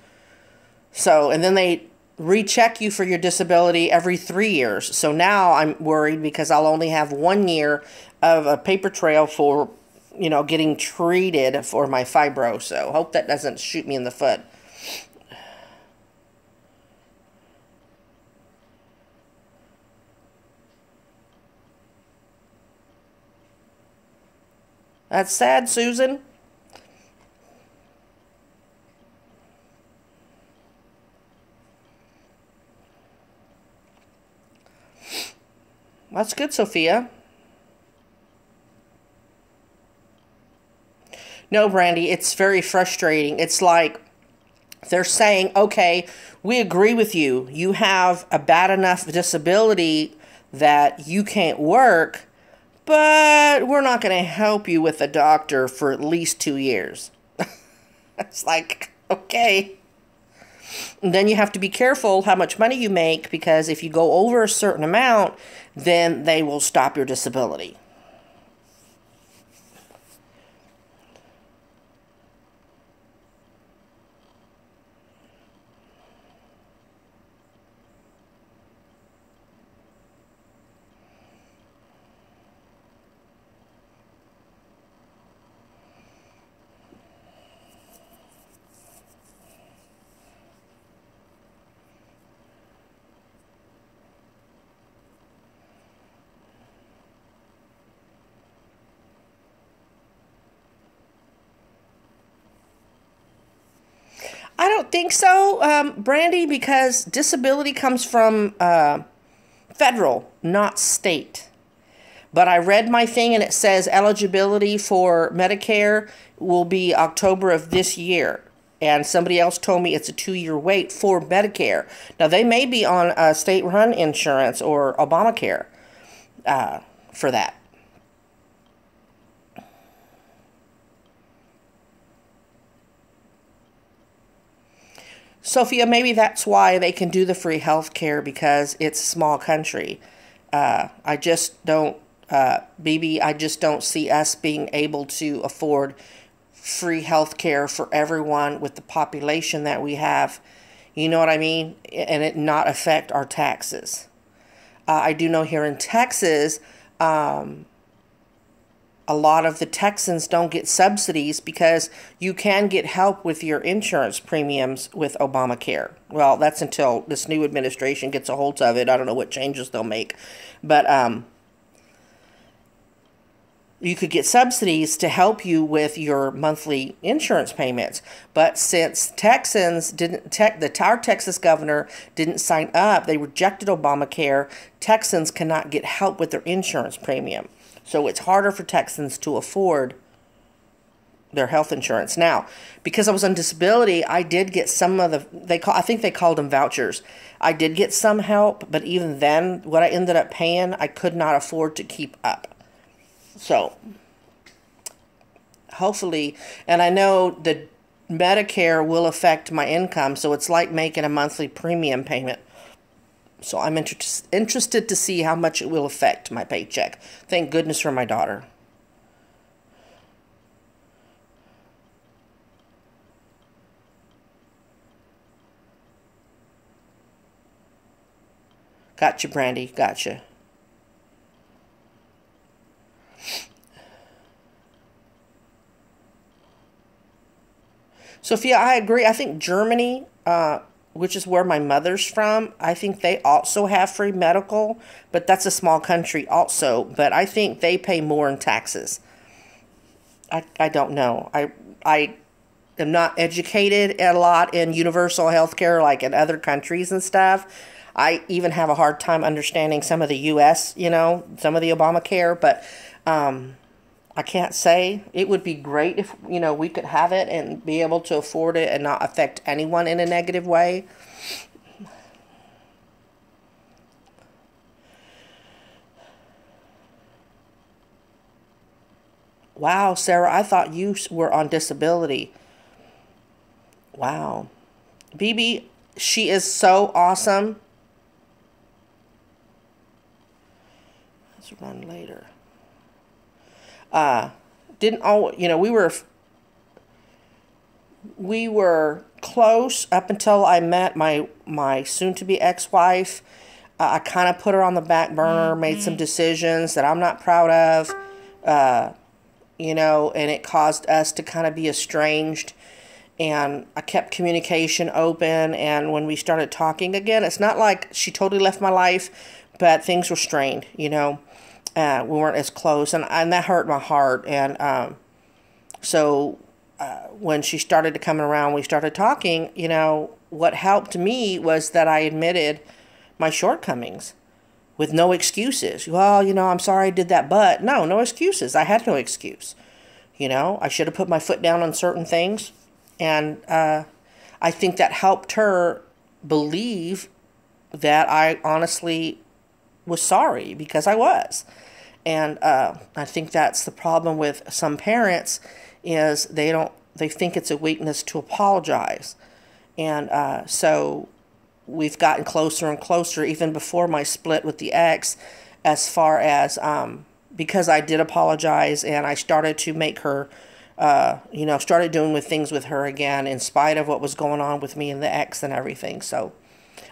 So, and then they recheck you for your disability every 3 years. So now I'm worried because I'll only have 1 year of a paper trail for, getting treated for my fibro. So hope that doesn't shoot me in the foot. That's sad, Susan. That's good, Sophia. No, Brandy, it's very frustrating. It's like they're saying, okay, we agree with you. You have a bad enough disability that you can't work, but we're not going to help you with a doctor for at least 2 years. It's like, okay. And then you have to be careful how much money you make, because if you go over a certain amount, then they will stop your disability. don't think so, Brandy, because disability comes from federal, not state. But I read my thing and it says eligibility for Medicare will be October of this year. And somebody else told me it's a 2-year wait for Medicare. Now, they may be on state-run insurance or Obamacare for that. Sophia, maybe that's why they can do the free health care, because it's a small country. I just don't, BB, I just don't see us being able to afford free health care for everyone with the population that we have. You know what I mean? And it not affect our taxes. I do know here in Texas, a lot of the Texans don't get subsidies because you can get help with your insurance premiums with Obamacare. Well, that's until this new administration gets a hold of it. I don't know what changes they'll make. But you could get subsidies to help you with your monthly insurance payments. But since Texans didn't, our Texas governor didn't sign up, they rejected Obamacare, Texans cannot get help with their insurance premium. So it's harder for Texans to afford their health insurance. Now, because I was on disability, I did get some of the, I think they called them vouchers. I did get some help, but even then, what I ended up paying, I could not afford to keep up. So, hopefully, and I know the Medicare will affect my income, so it's like making a monthly premium payment. So I'm interested to see how much it will affect my paycheck. Thank goodness for my daughter. Gotcha, Brandy. Gotcha. Sophia, I agree. I think Germany, which is where my mother's from, I think they also have free medical, but that's a small country also. But I think they pay more in taxes. I don't know. I am not educated a lot in universal health care like in other countries and stuff. I even have a hard time understanding some of the U.S., some of the Obamacare, but I can't say. It would be great if, we could have it and be able to afford it and not affect anyone in a negative way. Wow, Sarah, I thought you were on disability. Wow. BB, she is so awesome. Let's run later. Didn't all, we were close up until I met my soon-to-be ex-wife. I kind of put her on the back burner, made some decisions that I'm not proud of, and it caused us to kind of be estranged. And I kept communication open, and when we started talking again, it's not like she totally left my life, but things were strained, we weren't as close, and that hurt my heart. And so when she started to come around, we started talking. What helped me was that I admitted my shortcomings with no excuses. Well, I'm sorry I did that, but no excuses. I had no excuse. I should have put my foot down on certain things, and I think that helped her believe that I honestly was sorry, because I was. And I think that's the problem with some parents, is they think it's a weakness to apologize. And so we've gotten closer and closer, even before my split with the ex, as far as because I did apologize, and I started to make her started doing things with her again, in spite of what was going on with me and the ex and everything. So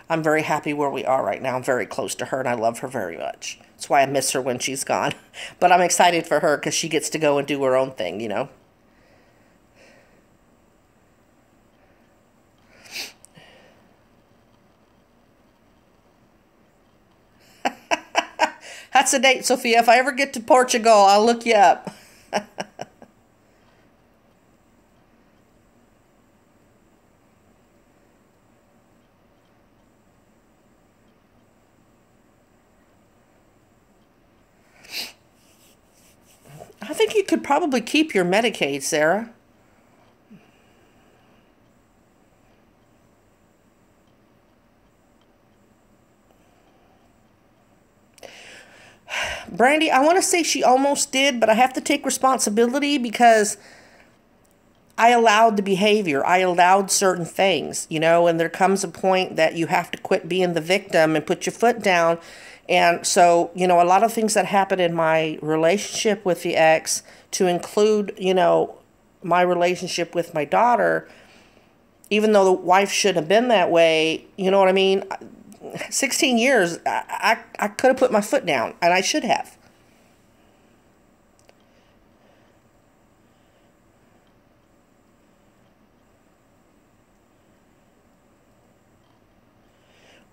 I'm very happy where we are right now. I'm very close to her, and I love her very much. That's why I miss her when she's gone. But I'm excited for her, because she gets to go and do her own thing, That's a date, Sophia. If I ever get to Portugal, I'll look you up. think you could probably keep your Medicaid, Sarah. Brandy, I want to say she almost did, but I have to take responsibility because I allowed the behavior. I allowed certain things, you know, and there comes a point that you have to quit being the victim and put your foot down. And so, you know, a lot of things that happened in my relationship with the ex, to include, you know, my relationship with my daughter, even though the wife shouldn't have been that way, you know what I mean? 16 years, I could have put my foot down, and I should have.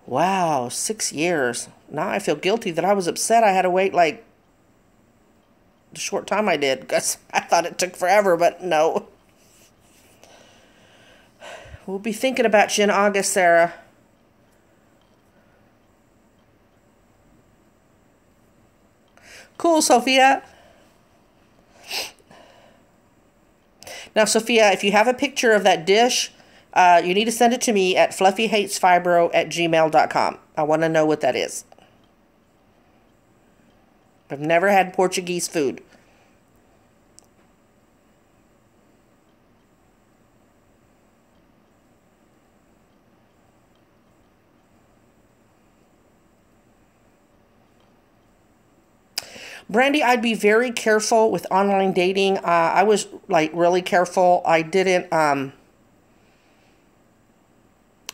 Wow, 6 years. Now I feel guilty that I was upset I had to wait like the short time I did, because I thought it took forever, but no. We'll be thinking about you in August, Sarah. Cool, Sophia. Now, Sophia, if you have a picture of that dish, you need to send it to me at fluffyhatesfibro@gmail.com. I want to know what that is. I've never had Portuguese food. Brandy, I'd be very careful with online dating. I was like really careful. I didn't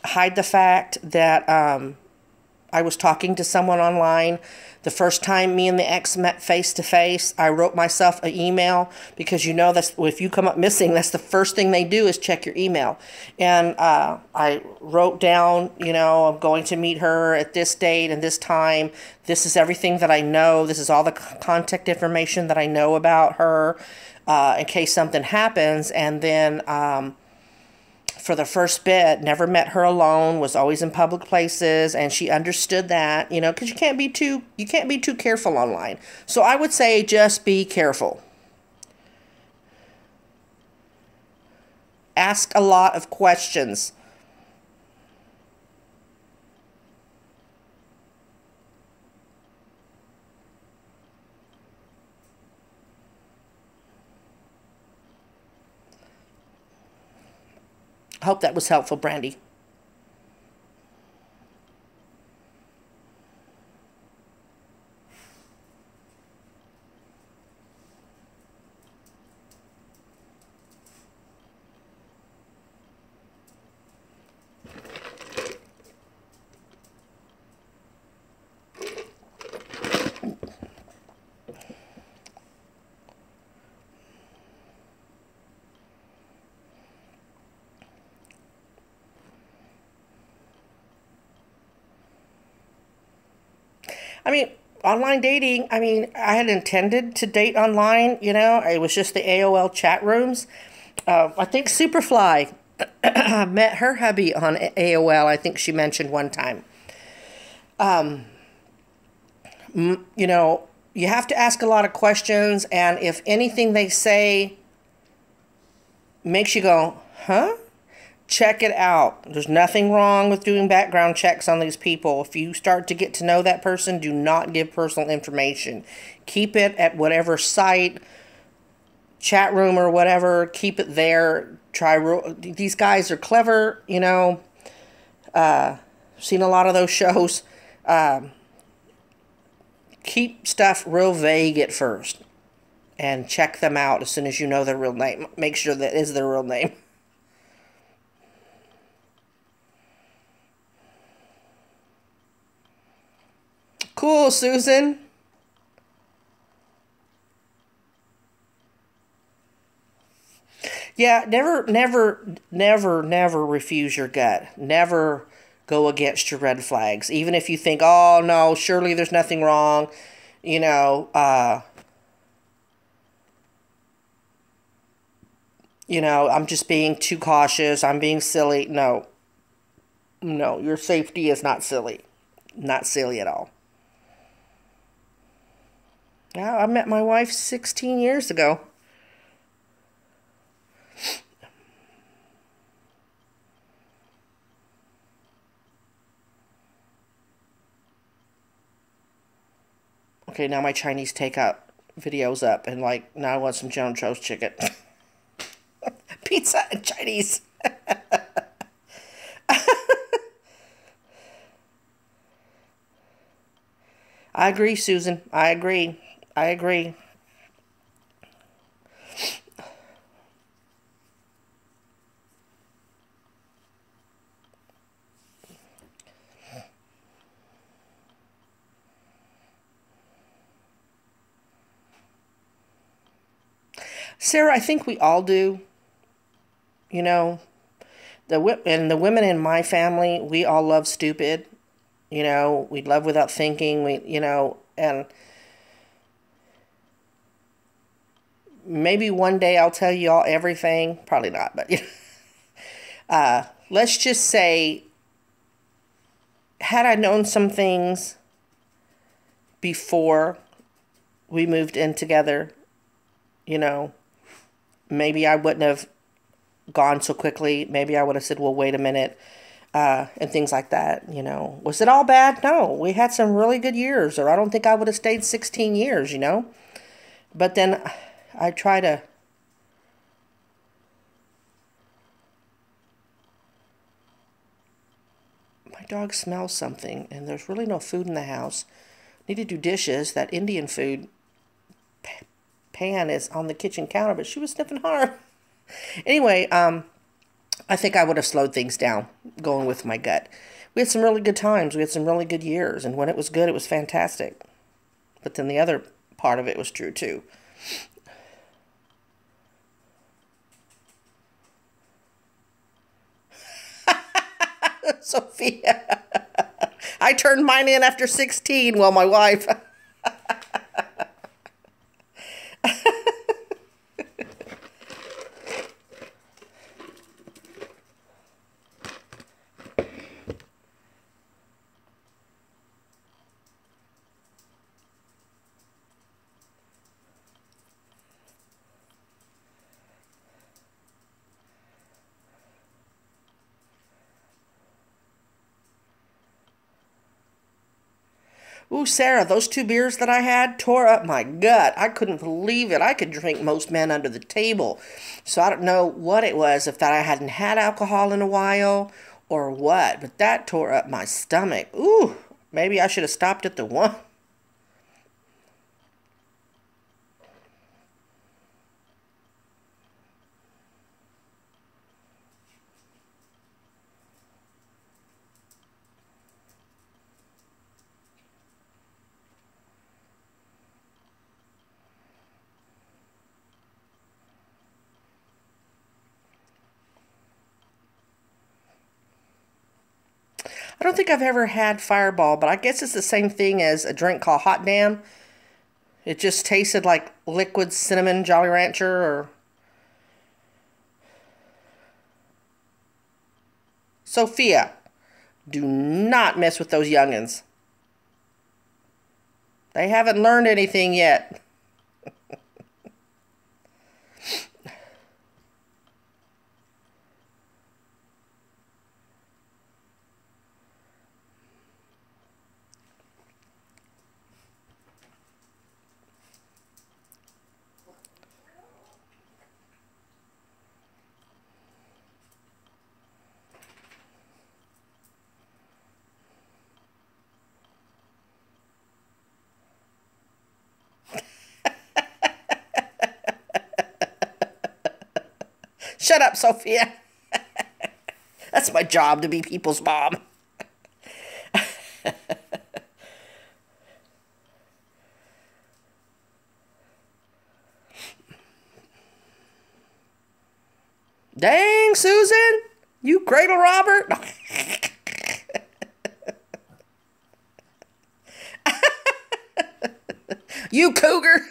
hide the fact that I was talking to someone online. The first time me and the ex met face to face, I wrote myself an email, because you know that's, if you come up missing, that's the first thing they do is check your email. And I wrote down, you know, I'm going to meet her at this date and this time. This is everything that I know. This is all the contact information that I know about her, in case something happens. And then for the first bit, never met her alone, was always in public places, and she understood that, you know, because you can't be too careful online. So I would say just be careful. Ask a lot of questions. I hope that was helpful, Brandy. I mean, online dating, I mean, I had intended to date online, you know, it was just the AOL chat rooms. I think Superfly met her hubby on AOL, I think she mentioned one time. You know, you have to ask a lot of questions, and if anything they say makes you go, huh? Check it out. There's nothing wrong with doing background checks on these people. If you start to get to know that person, do not give personal information. Keep it at whatever site, chat room or whatever. Keep it there. These guys are clever, you know. Seen a lot of those shows. Keep stuff real vague at first, and check them out as soon as you know their real name. Make sure that is their real name. Cool, Susan. Yeah, never refuse your gut. Never go against your red flags. Even if you think, oh no, surely there's nothing wrong, you know, I'm just being too cautious. I'm being silly. No, no, your safety is not silly. Not silly at all. Yeah, I met my wife 16 years ago. Okay, now my Chinese takeout video's up, and like now I want some Joan Cho's chicken. Pizza and Chinese. I agree, Susan. I agree. I agree. Sarah, I think we all do. You know, the women in my family, we all love stupid. You know, we love without thinking. And maybe one day I'll tell you all everything. Probably not, but let's just say, had I known some things before we moved in together, you know, maybe I wouldn't have gone so quickly. Maybe I would have said, well, wait a minute, and things like that, you know. Was it all bad? No, we had some really good years, or I don't think I would have stayed 16 years, you know. But then I try to, my dog smells something, and there's really no food in the house. Need to do dishes. That Indian food pan is on the kitchen counter, but she was sniffing hard. Anyway, I think I would have slowed things down going with my gut. We had some really good times. We had some really good years. And when it was good, it was fantastic. But then the other part of it was true, too. Sophia. I turned mine in after 16. Well, my wife. Ooh, Sarah, those 2 beers that I had tore up my gut. I couldn't believe it. I could drink most men under the table. So I don't know what it was, if that I hadn't had alcohol in a while or what, but that tore up my stomach. Ooh, maybe I should have stopped at the one. I don't think I've ever had Fireball, but I guess it's the same thing as a drink called Hot Damn. It just tasted like liquid cinnamon Jolly Rancher or Sophia. Do not mess with those youngins. They haven't learned anything yet. Shut up, Sophia. That's my job, to be people's mom. Dang, Susan. You cradle Robert. You cougar.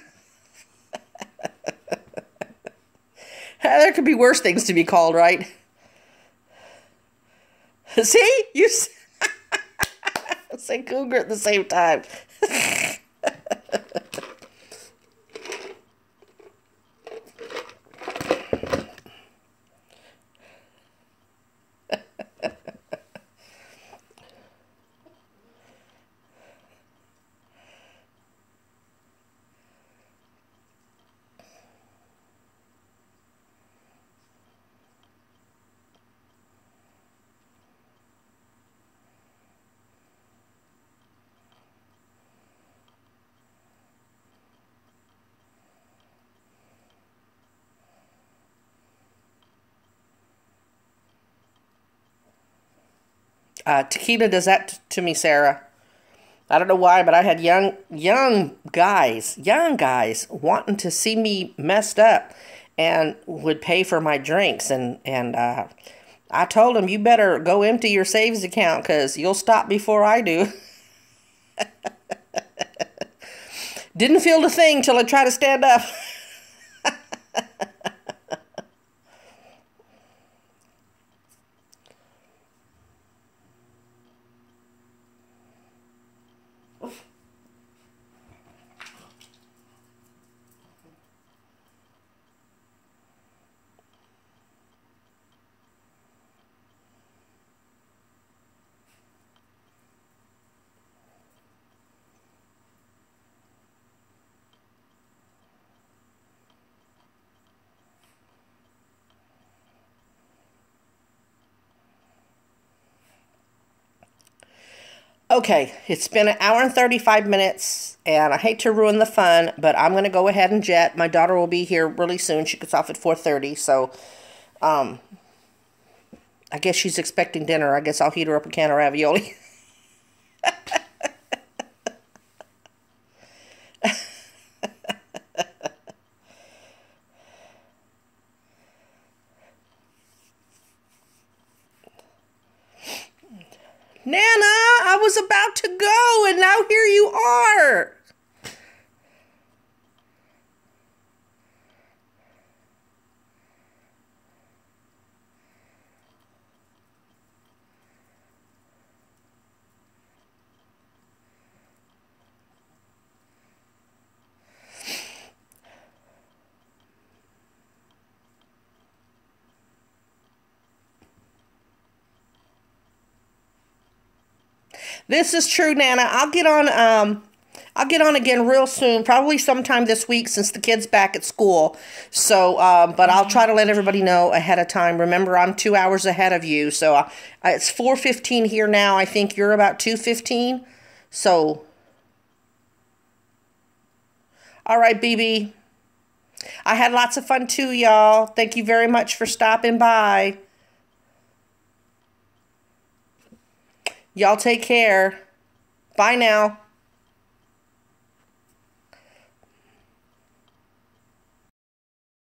There could be worse things to be called, right? See? You say cougar at the same time. Tequila does that to me, Sarah. I don't know why, but I had young guys wanting to see me messed up and would pay for my drinks. And I told them, you better go empty your savings account because you'll stop before I do. Didn't feel the thing till I tried to stand up. Okay, it's been an hour and 35 minutes, and I hate to ruin the fun, but I'm going to go ahead and jet. My daughter will be here really soon. She gets off at 4:30, so I guess she's expecting dinner. I guess I'll heat her up a can of ravioli. Nana, I was about to go, and now here you are. This is true, Nana. I'll get on again real soon, probably sometime this week since the kid's back at school. So, but I'll try to let everybody know ahead of time. Remember, I'm 2 hours ahead of you. So it's 4:15 here now. I think you're about 2:15. So, all right, BB. I had lots of fun too, y'all. Thank you very much for stopping by. Y'all take care. Bye now.